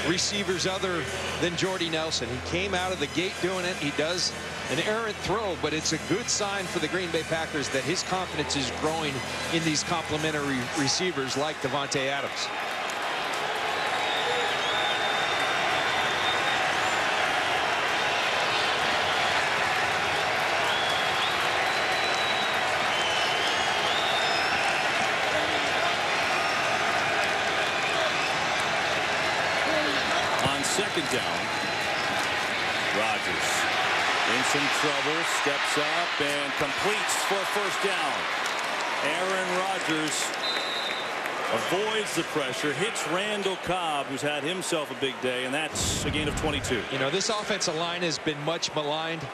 receivers other than Jordy Nelson. He came out of the gate doing it. He does an errant throw, but it's a good sign for the Green Bay Packers that his confidence is growing in these complementary receivers like Davante Adams. On 2nd down, Rodgers in some trouble, steps up and completes for a 1st down. Aaron Rodgers avoids the pressure, hits Randall Cobb, who's had himself a big day, and that's a gain of 22. You know, this offensive line has been much maligned,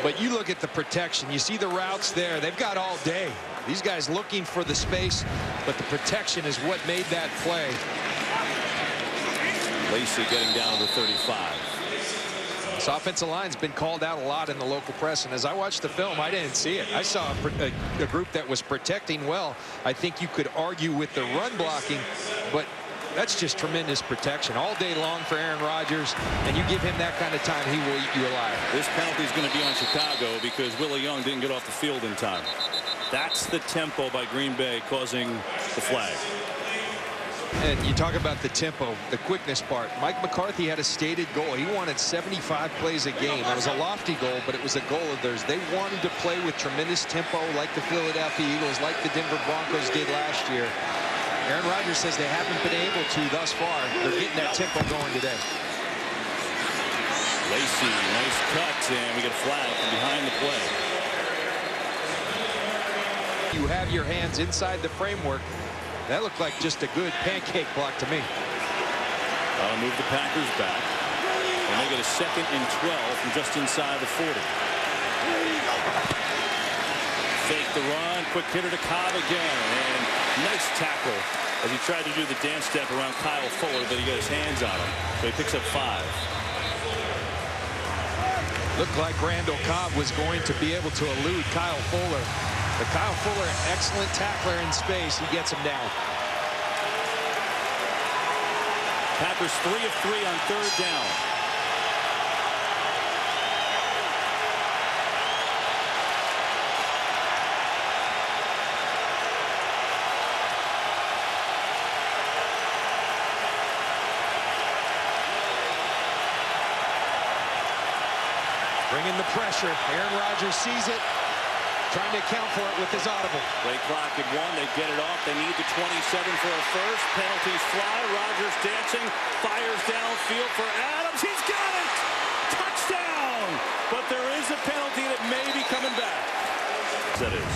but you look at the protection. You see the routes there. They've got all day. These guys looking for the space, but the protection is what made that play. Lacy getting down to the 35. This offensive line's been called out a lot in the local press, and as I watched the film, I didn't see it. I saw a group that was protecting well. I think you could argue with the run blocking, but that's just tremendous protection all day long for Aaron Rodgers, and you give him that kind of time, he will eat you alive. This penalty is going to be on Chicago because Willie Young didn't get off the field in time. That's the tempo by Green Bay causing the flag. And you talk about the tempo, the quickness part. Mike McCarthy had a stated goal. He wanted 75 plays a game. That was a lofty goal, but it was a goal of theirs. They wanted to play with tremendous tempo like the Philadelphia Eagles, like the Denver Broncos did last year. Aaron Rodgers says they haven't been able to thus far. They're getting that tempo going today. Lacy, nice cut, and we get a flag from behind the play. You have your hands inside the framework. That looked like just a good pancake block to me. I'll move the Packers back. And they get a 2nd and 12 from just inside the 40. Fake the run, quick hitter to Cobb again, and nice tackle as he tried to do the dance step around Kyle Fuller, but he got his hands on him, so he picks up 5. Looked like Randall Cobb was going to be able to elude Kyle Fuller. But Kyle Fuller, excellent tackler in space. He gets him down. Packers 3 of 3 on 3rd down. Bringing the pressure. Aaron Rodgers sees it. Trying to account for it with his audible. Play clock at 1. They get it off. They need the 27 for a first. Penalties fly. Rodgers dancing. Fires downfield for Adams. He's got it! Touchdown! But there is a penalty that may be coming back. That is.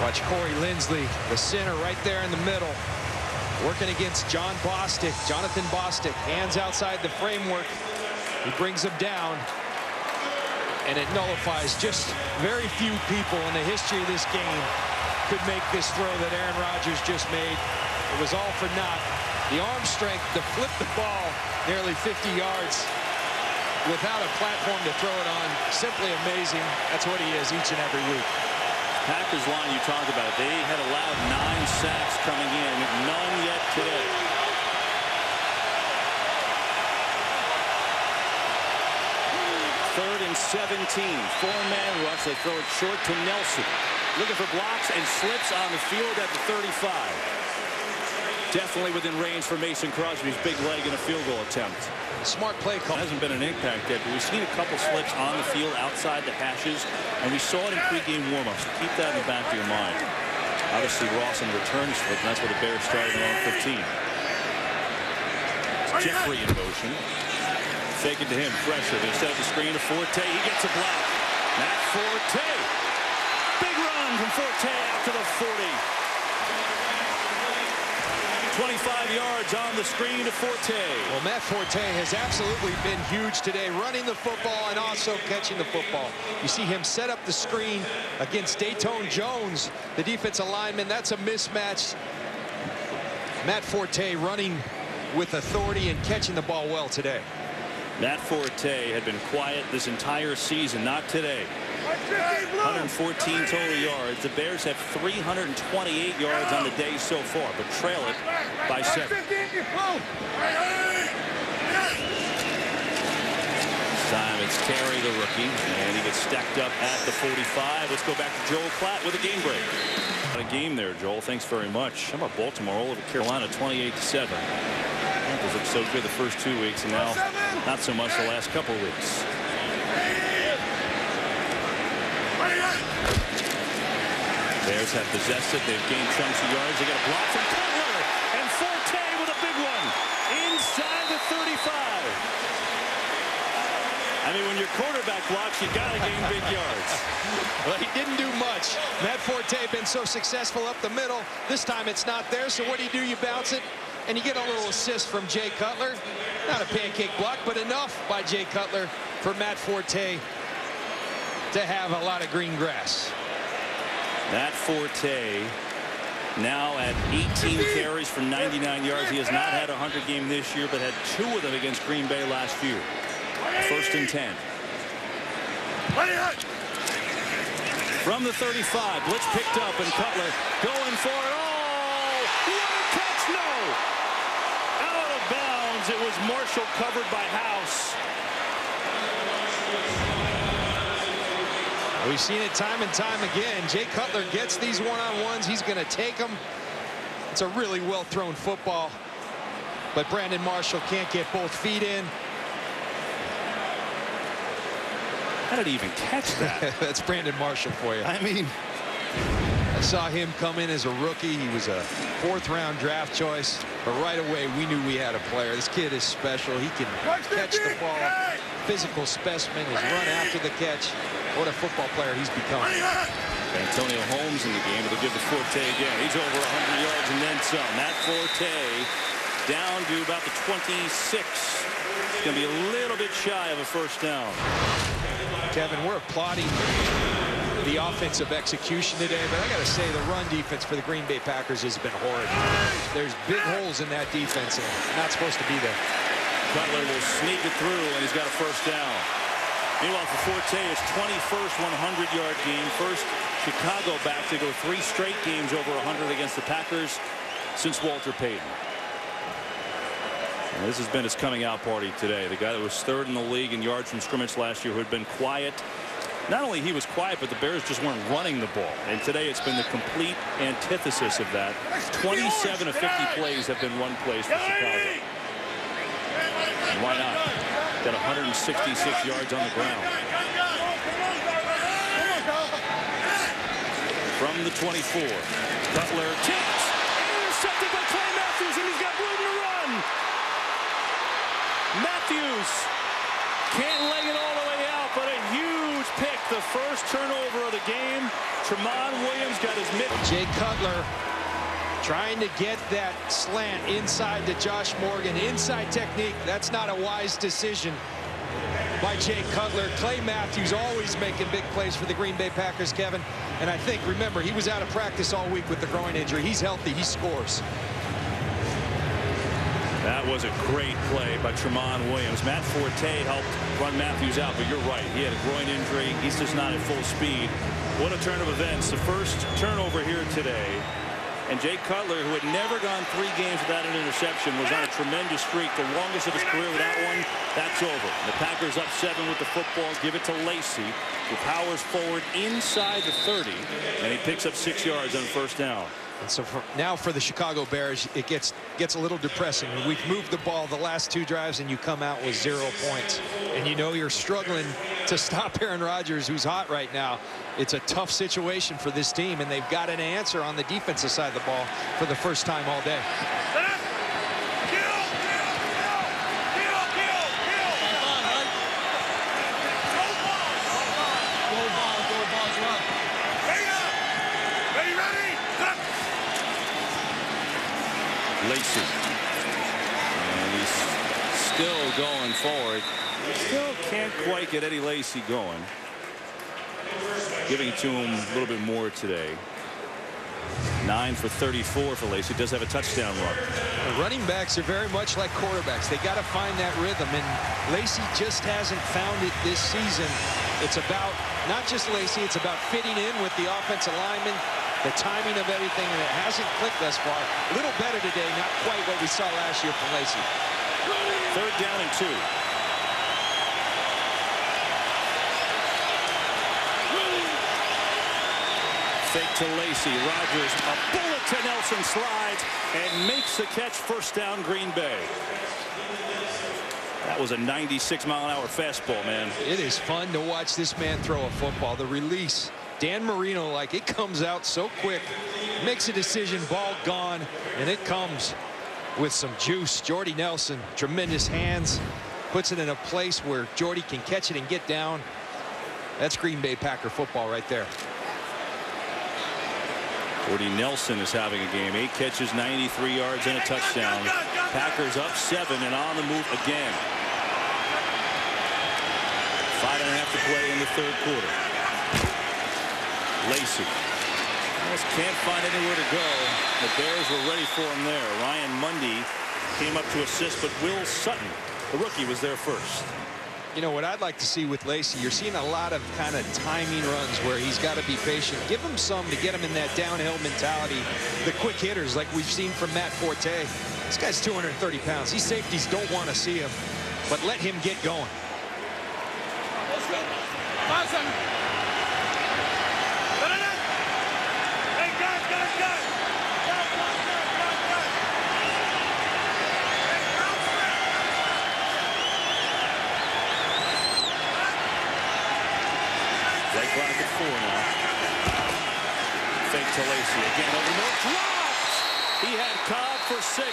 Watch Corey Lindsley, the center right there in the middle. Working against Jonathan Bostic. Hands outside the framework. He brings him down. And it nullifies. Just very few people in the history of this game could make this throw that Aaron Rodgers just made. It was all for naught. The arm strength to flip the ball nearly 50 yards without a platform to throw it on. Simply amazing. That's what he is each and every week. Packers line you talked about. They had allowed 9 sacks coming in. None yet today. Third and 17. 4-man rush. They throw it short to Nelson. Looking for blocks and slips on the field at the 35. Definitely within range for Mason Crosby's big leg in a field goal attempt. Smart play call. Hasn't been an impact yet, but we've seen a couple slips on the field outside the hashes, and we saw it in pregame warmups. Keep that in the back of your mind. Obviously, Ross on the return slip, and that's where the Bears started on 15. It's Jeffrey in motion. Fake it to him, pressure. They set up the screen to Forte. He gets a block. Matt Forte. Big run from Forte out to the 40. 25 yards on the screen to Forte. Well, Matt Forte has absolutely been huge today, running the football and also catching the football. You see him set up the screen against Dayton Jones, the defensive lineman. That's a mismatch. Matt Forte running with authority and catching the ball well today. Matt Forte had been quiet this entire season, not today. 114 total yards. The Bears have 328 yards on the day so far, but trail it by 7. This time it's Terry, the rookie, and he gets stacked up at the 45. Let's go back to Joel Klatt with a game break. What a game there, Joel. Thanks very much. How about Baltimore all over Carolina, 28-7. Broncos looked so good the first 2 weeks, and now not so much the last couple of weeks. Bears have possessed it. They've gained chunks of yards. They got a block from Cutler, and Forte with a big one inside the 35. I mean, when your quarterback blocks, you got to gain big yards. Well, he didn't do much. Matt Forte been so successful up the middle. This time it's not there, so what do? You bounce it, and you get a little assist from Jay Cutler. Not a pancake block, but enough by Jay Cutler for Matt Forte to have a lot of green grass. Matt Forte now at 18 carries for 99 yards. He has not had a 100 game this year, but had 2 of them against Green Bay last year. First and 10. From the 35, blitz picked up, and Cutler going for it. Oh, what a catch! No! Out of bounds. It was Marshall covered by House. We've seen it time and time again. Jay Cutler gets these one-on-ones. He's going to take them. It's a really well-thrown football. But Brandon Marshall can't get both feet in. How did he even catch that? That's Brandon Marshall for you. I mean, I saw him come in as a rookie. He was a 4th-round draft choice. But right away, we knew we had a player. This kid is special. He can catch the ball. Physical specimen. His run after the catch. What a football player he's become. Antonio Holmes in the game. It'll give to Forte again. He's over 100 yards and then some. Matt Forte down to about the 26. It's going to be a little bit shy of a first down. Kevin, we're applauding the offensive execution today, but I got to say the run defense for the Green Bay Packers has been horrid. There's big holes in that defense, and not supposed to be there. Cutler will sneak it through, and he's got a first down. Meanwhile, for Forte, his 21st 100-yard game. First Chicago back to go 3 straight games over 100 against the Packers since Walter Payton. And this has been his coming out party today. The guy that was 3rd in the league in yards from scrimmage last year, who had been quiet. Not only he was quiet, but the Bears just weren't running the ball. And today it's been the complete antithesis of that. 27 of 50 plays have been run plays for Chicago. And why not? Got 166 yards on the ground. From the 24. Cutler tips. Intercepted by Clay Matthews, and he's got room to run. Matthews can't leg it all the way out, but a huge pick. The first turnover of the game. Tramon Williams got his mitt. Jay Cutler trying to get that slant inside to Josh Morgan. Inside technique. That's not a wise decision by Jay Cutler. Clay Matthews always making big plays for the Green Bay Packers, Kevin. And I think, remember, he was out of practice all week with the groin injury. He's healthy. He scores. That was a great play by Tramon Williams. Matt Forte helped run Matthews out, but you're right. He had a groin injury. He's just not at full speed. What a turn of events. The first turnover here today. And Jay Cutler, who had never gone 3 games without an interception, was on a tremendous streak, the longest of his career without one. That's over. The Packers up 7 with the football. Give it to Lacey, who powers forward inside the 30, and he picks up 6 yards on first down. And so now for the Chicago Bears, it gets a little depressing. We've moved the ball the last 2 drives, and you come out with 0 points. And you know you're struggling to stop Aaron Rodgers, who's hot right now. It's a tough situation for this team, and they've got an answer on the defensive side of the ball for the first time all day. Lacey. And he's still going forward. He still can't quite get Eddie Lacey going. Giving it to him a little bit more today. 9 for 34 for Lacey. Does have a touchdown run. The running backs are very much like quarterbacks. They got to find that rhythm, and Lacey just hasn't found it this season. It's about not just Lacey, it's about fitting in with the offensive linemen, the timing of everything, and it hasn't clicked thus far. A little better today, not quite what we saw last year from Lacey. 3rd down and 2. Fake to Lacey. Rodgers, a bullet to Nelson, slides and makes the catch. First down, Green Bay. That was a 96-mile-an-hour fastball, man. It is fun to watch this man throw a football. The release, Dan Marino, like, it comes out so quick, makes a decision, ball gone, and it comes with some juice. Jordy Nelson, tremendous hands, puts it in a place where Jordy can catch it and get down. That's Green Bay Packer football right there. Jordy Nelson is having a game. 8 catches, 93 yards, and a touchdown. Packers up 7 and on the move again. 5.5 to play in the 3rd quarter. Lacey just can't find anywhere to go. The Bears were ready for him there. Ryan Mundy came up to assist, but Will Sutton, the rookie, was there first. You know what I'd like to see with Lacey, you're seeing a lot of kind of timing runs where he's got to be patient. Give him some to get him in that downhill mentality. The quick hitters like we've seen from Matt Forte. This guy's 230 pounds. These safeties don't want to see him, but let him get going. Clock at 4 now. Fake to Lacey again over middle. Dropped! He had Cobb for 6.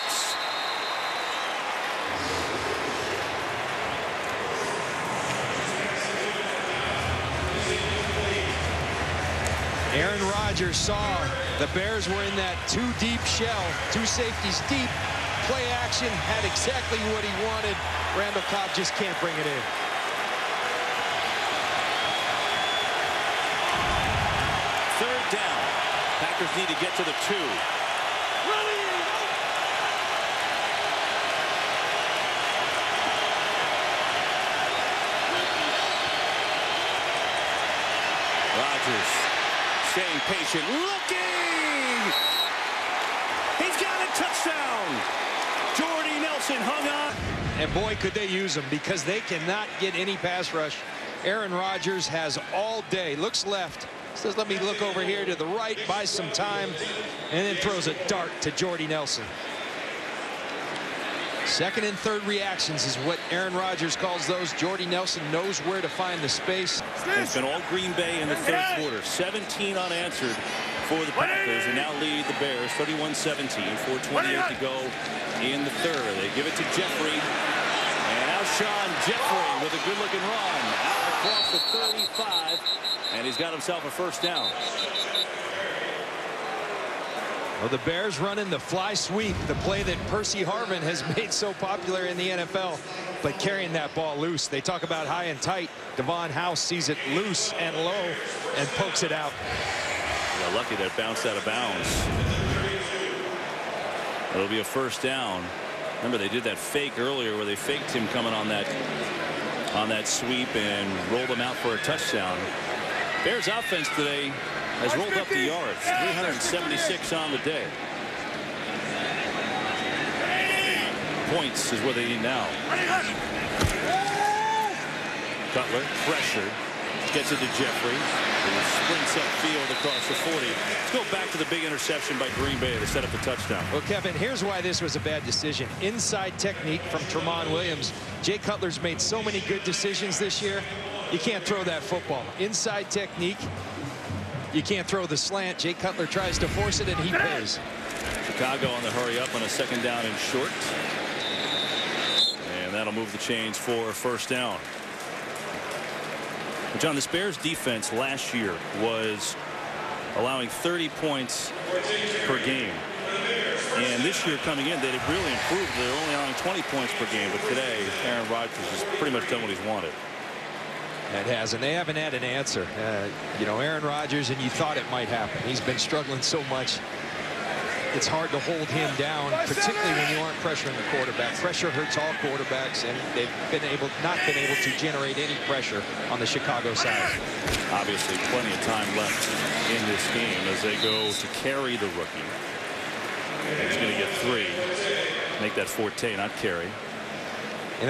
Aaron Rodgers saw the Bears were in that 2 deep shell, 2 safeties deep. Play action, had exactly what he wanted. Randall Cobb just can't bring it in. Down. Packers need to get to the 2. Rodgers staying patient, looking. He's got a touchdown. Jordy Nelson hung on. And boy, could they use him, because they cannot get any pass rush. Aaron Rodgers has all day. Looks left. Says, let me look over here to the right, buy some time, and then throws a dart to Jordy Nelson. Second and third reactions is what Aaron Rodgers calls those. Jordy Nelson knows where to find the space. It's been all Green Bay in the third quarter. 17 unanswered for the Packers, and now lead the Bears 31-17. 4:28 to go in the third. They give it to Jeffrey. And Alshon Jeffrey with a good-looking run out across the 35, and he's got himself a first down. Well, the Bears running the fly sweep, the play that Percy Harvin has made so popular in the NFL, but carrying that ball loose. They talk about high and tight. Devon House sees it loose and low and pokes it out. They're lucky that it bounced out of bounds. It'll be a first down. Remember, they did that fake earlier where they faked him coming on that sweep and rolled him out for a touchdown. Bears offense today has rolled up the yards. 376 on the day. Points is what they need now. Cutler pressured. Gets it to Jeffrey, who sprints upfield across the 40. Let's go back to the big interception by Green Bay to set up the touchdown. Well, Kevin, here's why this was a bad decision. Inside technique from Tramon Williams. Jay Cutler's made so many good decisions this year. You can't throw that football. Inside technique. You can't throw the slant. Jay Cutler tries to force it, and he pays. Chicago on the hurry up on a second down and short. And that'll move the chains for first down. But John, this Bears defense last year was allowing 30 points per game. And this year coming in, they had really improved. They're only allowing 20 points per game. But today, Aaron Rodgers has pretty much done what he's wanted. It has, and they haven't had an answer. You know, Aaron Rodgers, and you thought it might happen. He's been struggling so much. It's hard to hold him down, particularly when you aren't pressuring the quarterback. Pressure hurts all quarterbacks, and they've not been able to generate any pressure on the Chicago side. Obviously, plenty of time left in this game as they go to carry the rookie. He's going to get 3. Make that forte, not carry. And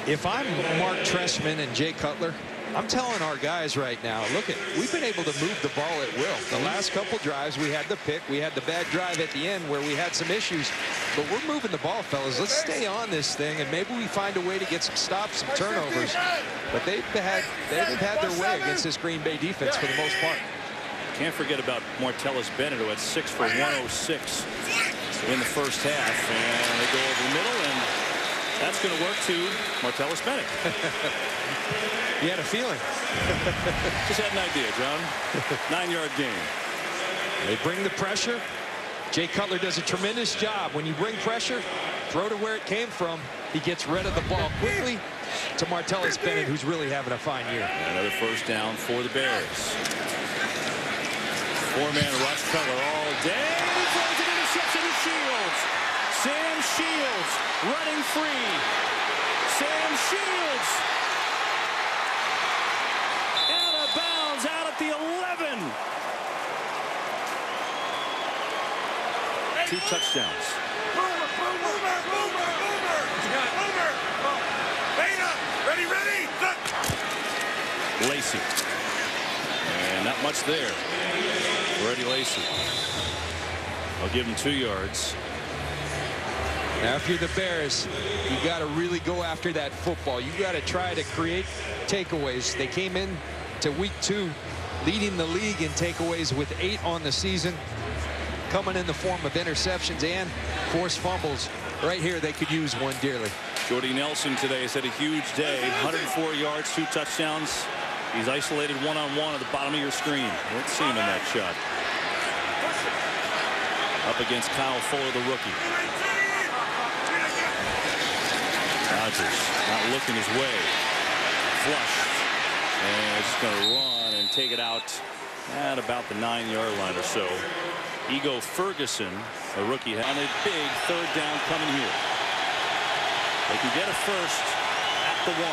if I'm Mark Trestman and Jay Cutler, I'm telling our guys right now, look, we've been able to move the ball at will. The last couple drives, we had the pick. We had the bad drive at the end where we had some issues. But we're moving the ball, fellas. Let's stay on this thing, and maybe we find a way to get some stops, some turnovers. But they've had their way against this Green Bay defense for the most part. Can't forget about Martellus Bennett, who had 6 for 106 in the first half. And they go over the middle, and that's going to work to Martellus Bennett. You had a feeling. Just had an idea, John. 9-yard gain. They bring the pressure. Jay Cutler does a tremendous job. When you bring pressure, throw to where it came from. He gets rid of the ball quickly to Martellus Bennett, who's really having a fine year. Another first down for the Bears. 4-man rush, Cutler all day. He throws an interception to Shields. Sam Shields running free. Sam Shields out of bounds, out at the 11. 2 touchdowns. Lacey. And not much there. Freddie Lacey. I'll give him 2 yards. Now, if you're the Bears, you got to really go after that football. You got to try to create takeaways. They came in to week 2 leading the league in takeaways with 8 on the season, coming in the form of interceptions and forced fumbles. Right here, they could use one dearly. Jordy Nelson today has had a huge day. 104 yards, 2 touchdowns. He's isolated one-on-one at the bottom of your screen. Let's see him in that shot. Up against Kyle Fuller, the rookie. Rodgers not looking his way. Flushed. And just going to run and take it out at about the 9-yard line or so. Ego Ferguson, a rookie, on a big 3rd down coming here. They can get a first at the 1.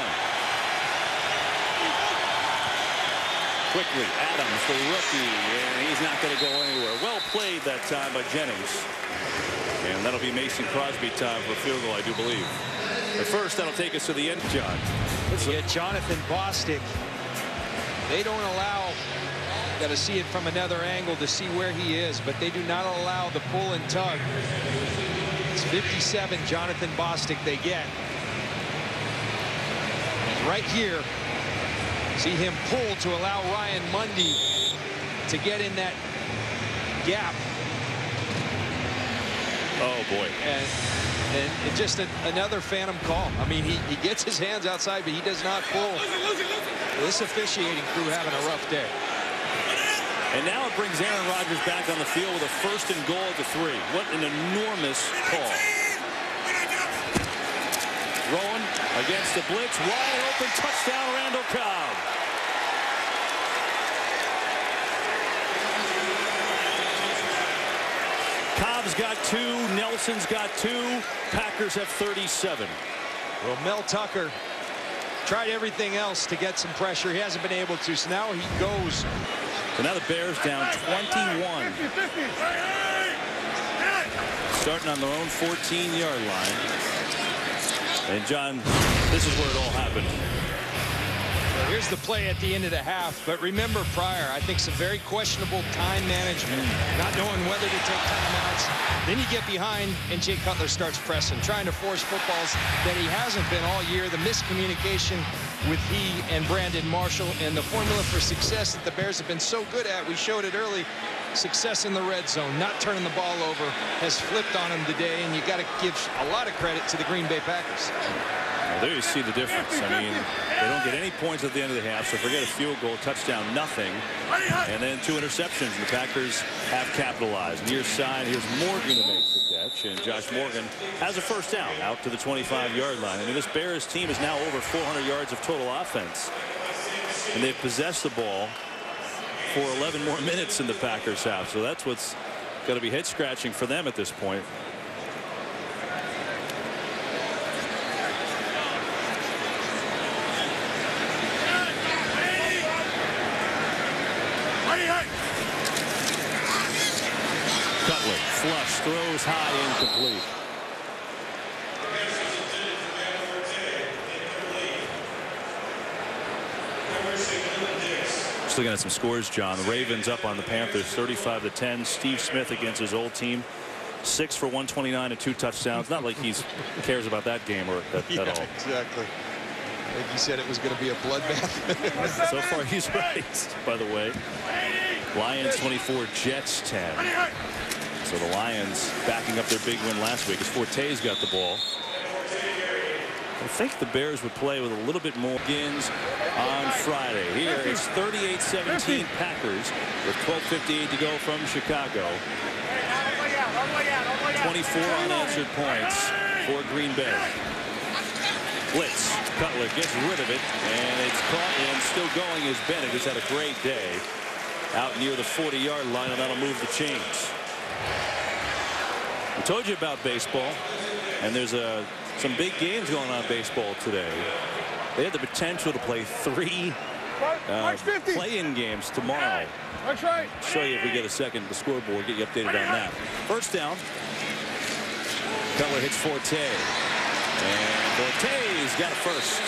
Quickly, Adams, the rookie, and he's not going to go anywhere. Well played that time by Jennings. And that'll be Mason Crosby time for a field goal, I do believe. But first, that'll take us to the end, John. Yeah, Jonathan Bostic. They don't allow, got to see it from another angle to see where he is, but they do not allow the pull and tug. It's 57, Jonathan Bostic they get. And right here, see him pull to allow Ryan Mundy to get in that gap. Oh, boy. And just another phantom call. I mean, he gets his hands outside, but he does not pull. This officiating crew having a rough day. And now it brings Aaron Rodgers back on the field with a 1st and goal at the 3. What an enormous call. Rowan against the blitz. Wide open. Touchdown, Randall Cobb. Cobb's got 2. Nelson's got 2. Packers have 37. Well, Mel Tucker tried everything else to get some pressure. He hasn't been able to, so now he goes. So now the Bears down 21. Starting on their own 14-yard line. And, John, this is where it all happened. Well, here's the play at the end of the half. But remember prior, I think some very questionable time management, not knowing whether to take timeouts. Then you get behind, and Jay Cutler starts pressing, trying to force footballs that he hasn't been all year. The miscommunication with he and Brandon Marshall, and the formula for success that the Bears have been so good at, we showed it early, success in the red zone, not turning the ball over, has flipped on him today, and you got to give a lot of credit to the Green Bay Packers. Well, there you see the difference. I mean, they don't get any points at the end of the half, so forget a field goal, touchdown, nothing. And then 2 interceptions, and the Packers have capitalized. Near side, here's Morgan who makes the catch, and Josh Morgan has a 1st down out to the 25-yard line. I mean, this Bears team is now over 400 yards of total offense, and they've possessed the ball for 11 more minutes in the Packers half. So that's what's got to be head-scratching for them at this point. Cutler, flush, throws high, incomplete. Just looking at some scores, John. The Ravens up on the Panthers 35-10. Steve Smith against his old team, 6 for 129 and 2 touchdowns. Not like he cares about that game or at all. Exactly. I think he said it was going to be a bloodbath. So far, he's right, by the way. Lions 24, Jets 10. So the Lions backing up their big win last week as Forte's got the ball. I think the Bears would play with a little bit more begins on Friday. Here it's 38-17 Packers with 12:58 to go from Chicago. 24 unanswered points for Green Bay. Blitz. Cutler gets rid of it, and it's caught and still going is Bennett, who's had a great day out near the 40-yard line, and that'll move the chains. I told you about baseball, and there's some big games going on in baseball today. They have the potential to play 3 play-in games tomorrow. That's right. Show you if we get a second the scoreboard, get you updated on that. 1st down. Cutler hits Forte. And Forte's got a 1st.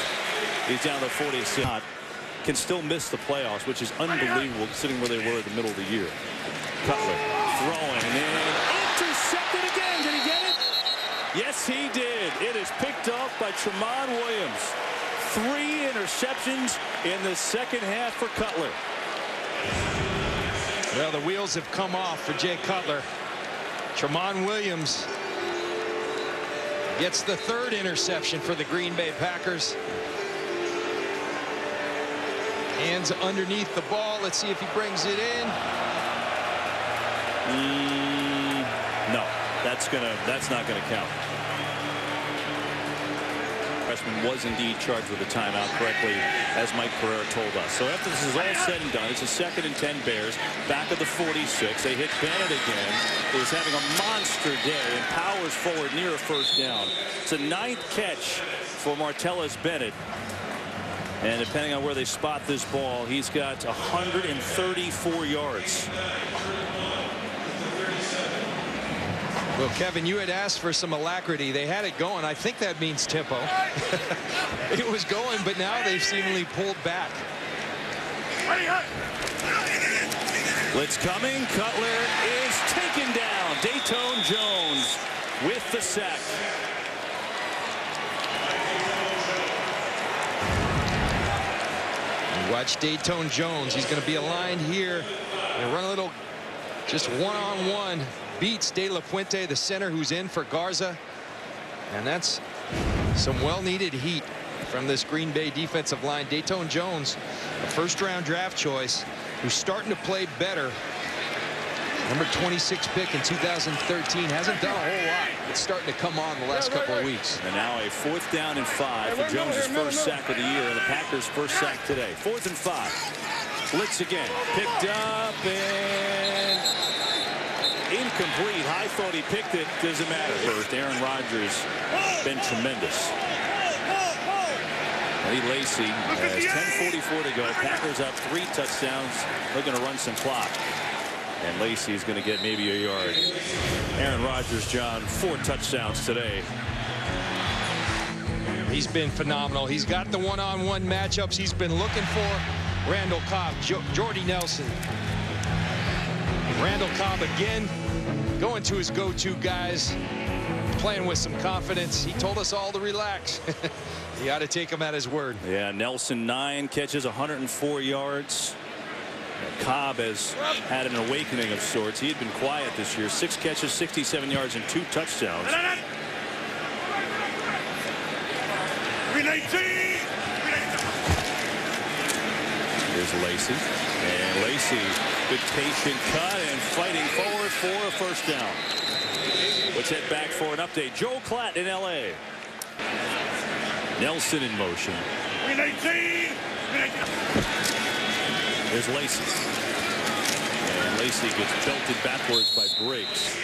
He's down to 46. Can still miss the playoffs, which is unbelievable considering where they were at the middle of the year. Cutler throwing and intercepted again. Did he get it? Yes, he did. It is picked up by Tramon Williams. 3 interceptions in the second half for Cutler. Well, the wheels have come off for Jay Cutler. Tramon Williams gets the 3rd interception for the Green Bay Packers. Hands underneath the ball. Let's see if he brings it in. No, that's not gonna count. Freshman was indeed charged with a timeout correctly, as Mike Pereira told us. So after this is all said and done, it's a 2nd and 10 Bears back at the 46. They hit Bennett again, who is having a monster day and powers forward near a 1st down. It's a 9th catch for Martellus Bennett. And depending on where they spot this ball, he's got 134 yards. Well, Kevin, you had asked for some alacrity. They had it going. I think that means tempo. It was going, but now they've seemingly pulled back. Blitz coming. Cutler is taken down. Dayton Jones with the sack. Watch Dayton Jones. He's going to be aligned here and run a little just one-on-one. Beats De La Fuente, the center, who's in for Garza. And that's some well-needed heat from this Green Bay defensive line. Dayton Jones, a first-round draft choice, who's starting to play better. Number 26 pick in 2013. Hasn't done a whole lot. It's starting to come on the last couple of weeks. And now a 4th down and 5 for Jones' first sack of the year, and the Packers' first sack today. 4th and 5. Blitz again. Picked up and incomplete. I thought he picked it. Doesn't matter. First, Aaron Rodgers been tremendous. Lee Lacy has 10:44 to go. Packers up 3 touchdowns. Looking to run some clock. And Lacy is going to get maybe a yard. Aaron Rodgers, John, 4 touchdowns today. He's been phenomenal. He's got the one-on-one matchups he's been looking for. Randall Cobb, Jordy Nelson. Randall Cobb again going to his go-to guys, playing with some confidence. He told us all to relax. You got to take him at his word. Yeah, Nelson 9 catches, 104 yards. Cobb has had an awakening of sorts. He had been quiet this year. 6 catches, 67 yards, and 2 touchdowns. Here's Lacy. And Lacy, good patient cut and fighting forward for a first down. Let's head back for an update. Joe Klatt in L.A. Nelson in motion. There's Lacy. And Lacy gets belted backwards by Briggs.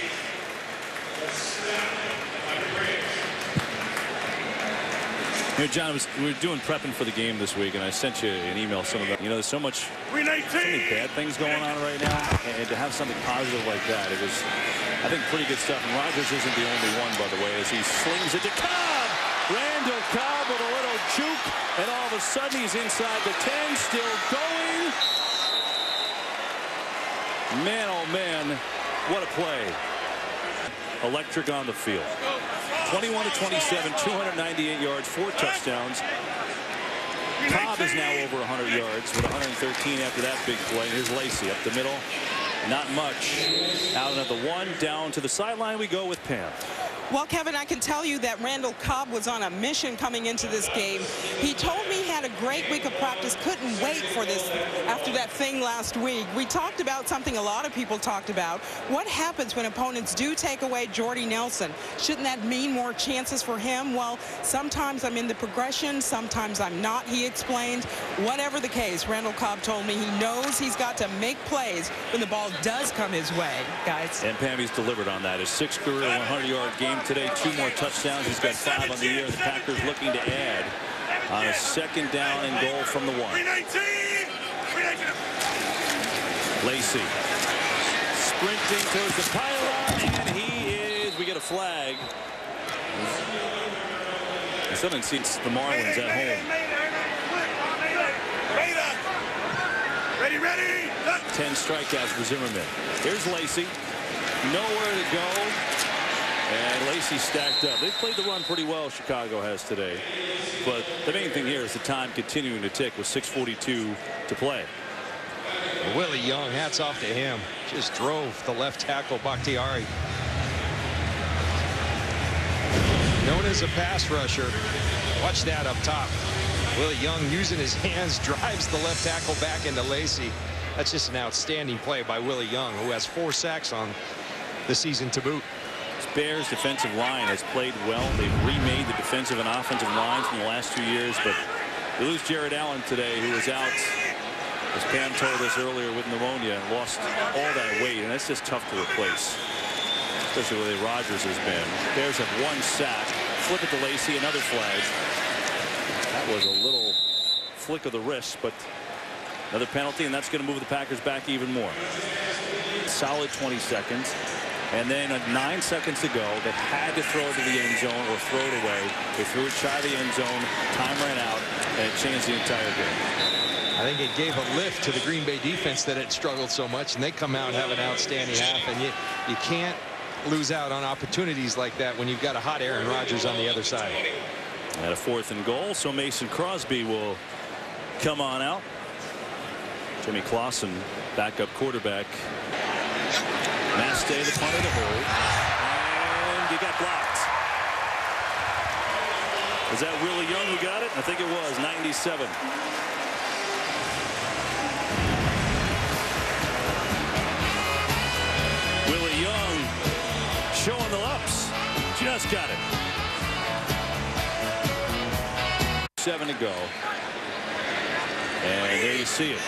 You know, John, we were doing prepping for the game this week, and I sent you an email. Some of that, you know, there's so many bad things going on right now, and to have something positive like that, it was, I think, pretty good stuff. And Rodgers isn't the only one, by the way, as he slings it to Cobb. Randall Cobb with a little juke, and all of a sudden he's inside the 10, still going. Man, oh man, what a play. Electric on the field. 21-27, 298 yards, 4 touchdowns. Cobb is now over 100 yards with 113 after that big play. Here's Lacy up the middle. Not much. Out of the 1, down to the sideline we go with Pam. Well, Kevin, I can tell you that Randall Cobb was on a mission coming into this game. He told me he had a great week of practice, couldn't wait for this after that thing last week. We talked about something a lot of people talked about. What happens when opponents do take away Jordy Nelson? Shouldn't that mean more chances for him? Well, sometimes I'm in the progression, sometimes I'm not, he explained. Whatever the case, Randall Cobb told me he knows he's got to make plays when the ball does come his way, guys. And Pammy's delivered on that. His 6th career 100-yard game today, 2 more touchdowns. He's got 5 on the year. The Packers looking to add on a 2nd down and goal from the 1. Lacy sprinting towards the pylon, and he is. We get a flag. Someone sees the Marlins at home. Ready. 10 strikeouts for Zimmerman. Here's Lacy. Nowhere to go. And Lacy stacked up. They've played the run pretty well, Chicago has today. But the main thing here is the time continuing to tick with 6:42 to play. Willie Young, hats off to him. Just drove the left tackle, Bakhtiari. Known as a pass rusher. Watch that up top. Willie Young using his hands, drives the left tackle back into Lacy. That's just an outstanding play by Willie Young, who has 4 sacks on the season to boot. Bears defensive line has played well. They've remade the defensive and offensive lines from the last 2 years, but they lose Jared Allen today, who was out, as Pam told us earlier, with pneumonia, and lost all that weight, and that's just tough to replace, especially the way Rodgers has been. Bears have 1 sack. Flip it to Lacy, another flag. That was a little flick of the wrist, but another penalty, and that's going to move the Packers back even more. Solid 20 seconds. And then 9 seconds to go, they had to throw it to the end zone or throw it away. They threw it shy of the end zone. Time ran out, and it changed the entire game. I think it gave a lift to the Green Bay defense that had struggled so much, and they come out and have an outstanding half. And you can't lose out on opportunities like that when you've got a hot Aaron Rodgers on the other side. At a 4th and goal, so Mason Crosby will come on out. Jimmy Clausen, backup quarterback. Maste, the punter, to hold. And he got blocked. Was that Willie Young who got it? I think it was. 97. Willie Young showing the ups. Just got it. 7 to go. And there you see it.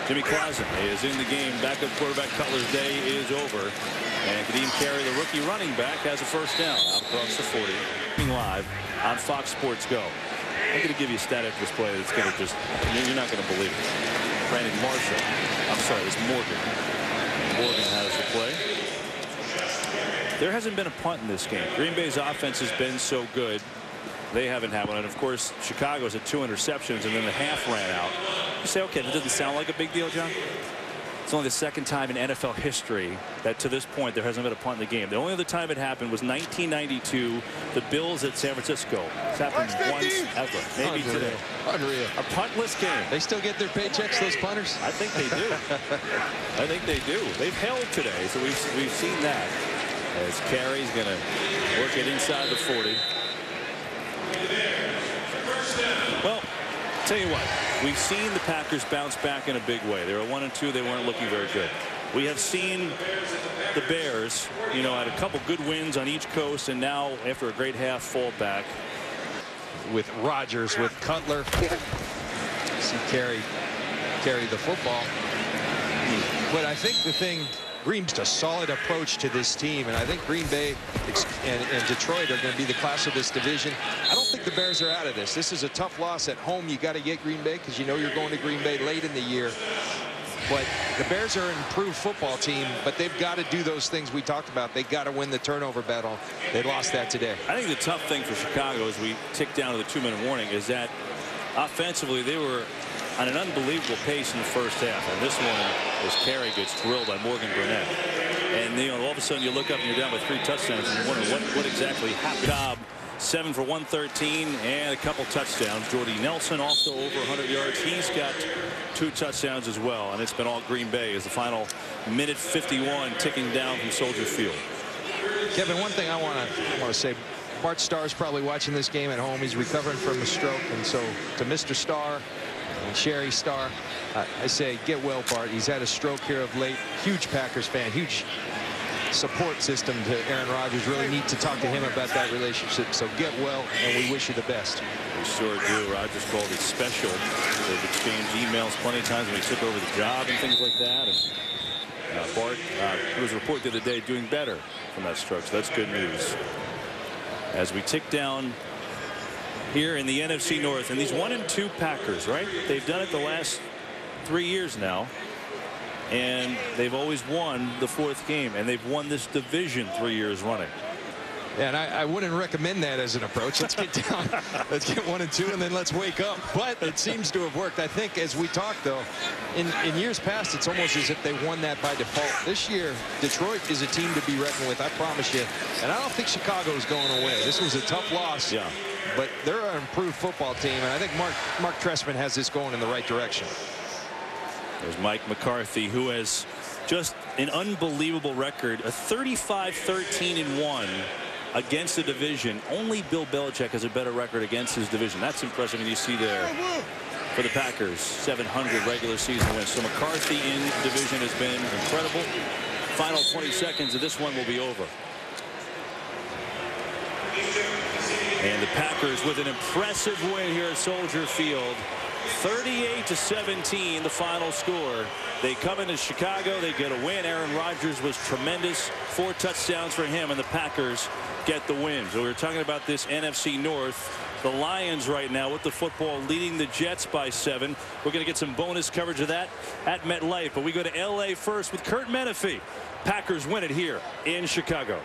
Jimmy Clausen is in the game. Backup quarterback Cutler's day is over. And Kadeem Carey, the rookie running back, has a first down out across the 40. Live on Fox Sports Go. I'm going to give you a stat after this play that's going to just, you're not going to believe it. Brandon Marshall. I'm sorry, it's Morgan. Morgan has the play. There hasn't been a punt in this game. Green Bay's offense has been so good. They haven't had one. And of course, Chicago's had 2 interceptions, and then the half ran out. You say, okay, that doesn't sound like a big deal, John. It's only the 2nd time in NFL history that to this point there hasn't been a punt in the game. The only other time it happened was 1992, the Bills at San Francisco. It's happened once ever, maybe today. Unreal. A puntless game. They still get their paychecks, those punters? I think they do. I think they do. They've held today, so we've seen that. As Carey's going to work it inside the 40. Well, tell you what, we've seen the Packers bounce back in a big way. They were 1-2. They weren't looking very good. We have seen the Bears, you know, had a couple good wins on each coast, and now after a great half, fall back. With Rodgers, with Cutler. See Carey the football. But I think the thing, Green's a solid approach to this team, and I think Green Bay and Detroit are going to be the class of this division. I don't think the Bears are out of this. This is a tough loss at home. You got to get Green Bay because you know you're going to Green Bay late in the year. But the Bears are an improved football team, but they've got to do those things we talked about. They got to win the turnover battle. They lost that today. I think the tough thing for Chicago as we tick down to the 2-minute warning is that offensively they were on an unbelievable pace in the first half. And this one, as Carey gets drilled by Morgan Burnett. And you know, all of a sudden you look up and you're down by 3 touchdowns and you wonder what exactly happened. Cobb, 7 for 113 and a couple touchdowns. Jordy Nelson also over 100 yards. He's got 2 touchdowns as well. And it's been all Green Bay as the final minute 51 ticking down from Soldier Field. Kevin, one thing I want to say, Bart Starr's probably watching this game at home. He's recovering from a stroke, and so to Mr. Starr and Sherry Starr, I say get well, Bart. He's had a stroke here of late. Huge Packers fan, huge support system to Aaron Rodgers. Really need to talk to him about that relationship. So get well, and we wish you the best. We sure do. Rodgers called it special. They've exchanged emails plenty of times when he took over the job and things like that. And Bart, there was a report the other day doing better from that stroke, so that's good news. As we tick down here in the NFC North, and these 1-2 Packers, right? They've done it the last 3 years now, and they've always won the 4th game, and they've won this division 3 years running. Yeah, and I wouldn't recommend that as an approach. Let's get down, let's get 1-2, and then let's wake up. But it seems to have worked. I think as we talked, though, in years past, it's almost as if they won that by default. This year, Detroit is a team to be reckoned with, I promise you. And I don't think Chicago is going away. This was a tough loss. Yeah. But they're an improved football team, and I think Mark Trestman has this going in the right direction. There's Mike McCarthy, who has just an unbelievable record, a 35-13-1 against the division. Only Bill Belichick has a better record against his division. That's impressive, and you see there for the Packers, 700 regular season wins. So McCarthy in division has been incredible. Final 20 seconds of this one will be over. And the Packers with an impressive win here at Soldier Field. 38-17 the final score. They come into Chicago, they get a win. Aaron Rodgers was tremendous, 4 touchdowns for him, and the Packers get the win. So we're talking about this NFC North. The Lions right now with the football leading the Jets by 7. We're going to get some bonus coverage of that at MetLife, but we go to LA first with Kurt Menefee. Packers win it here in Chicago.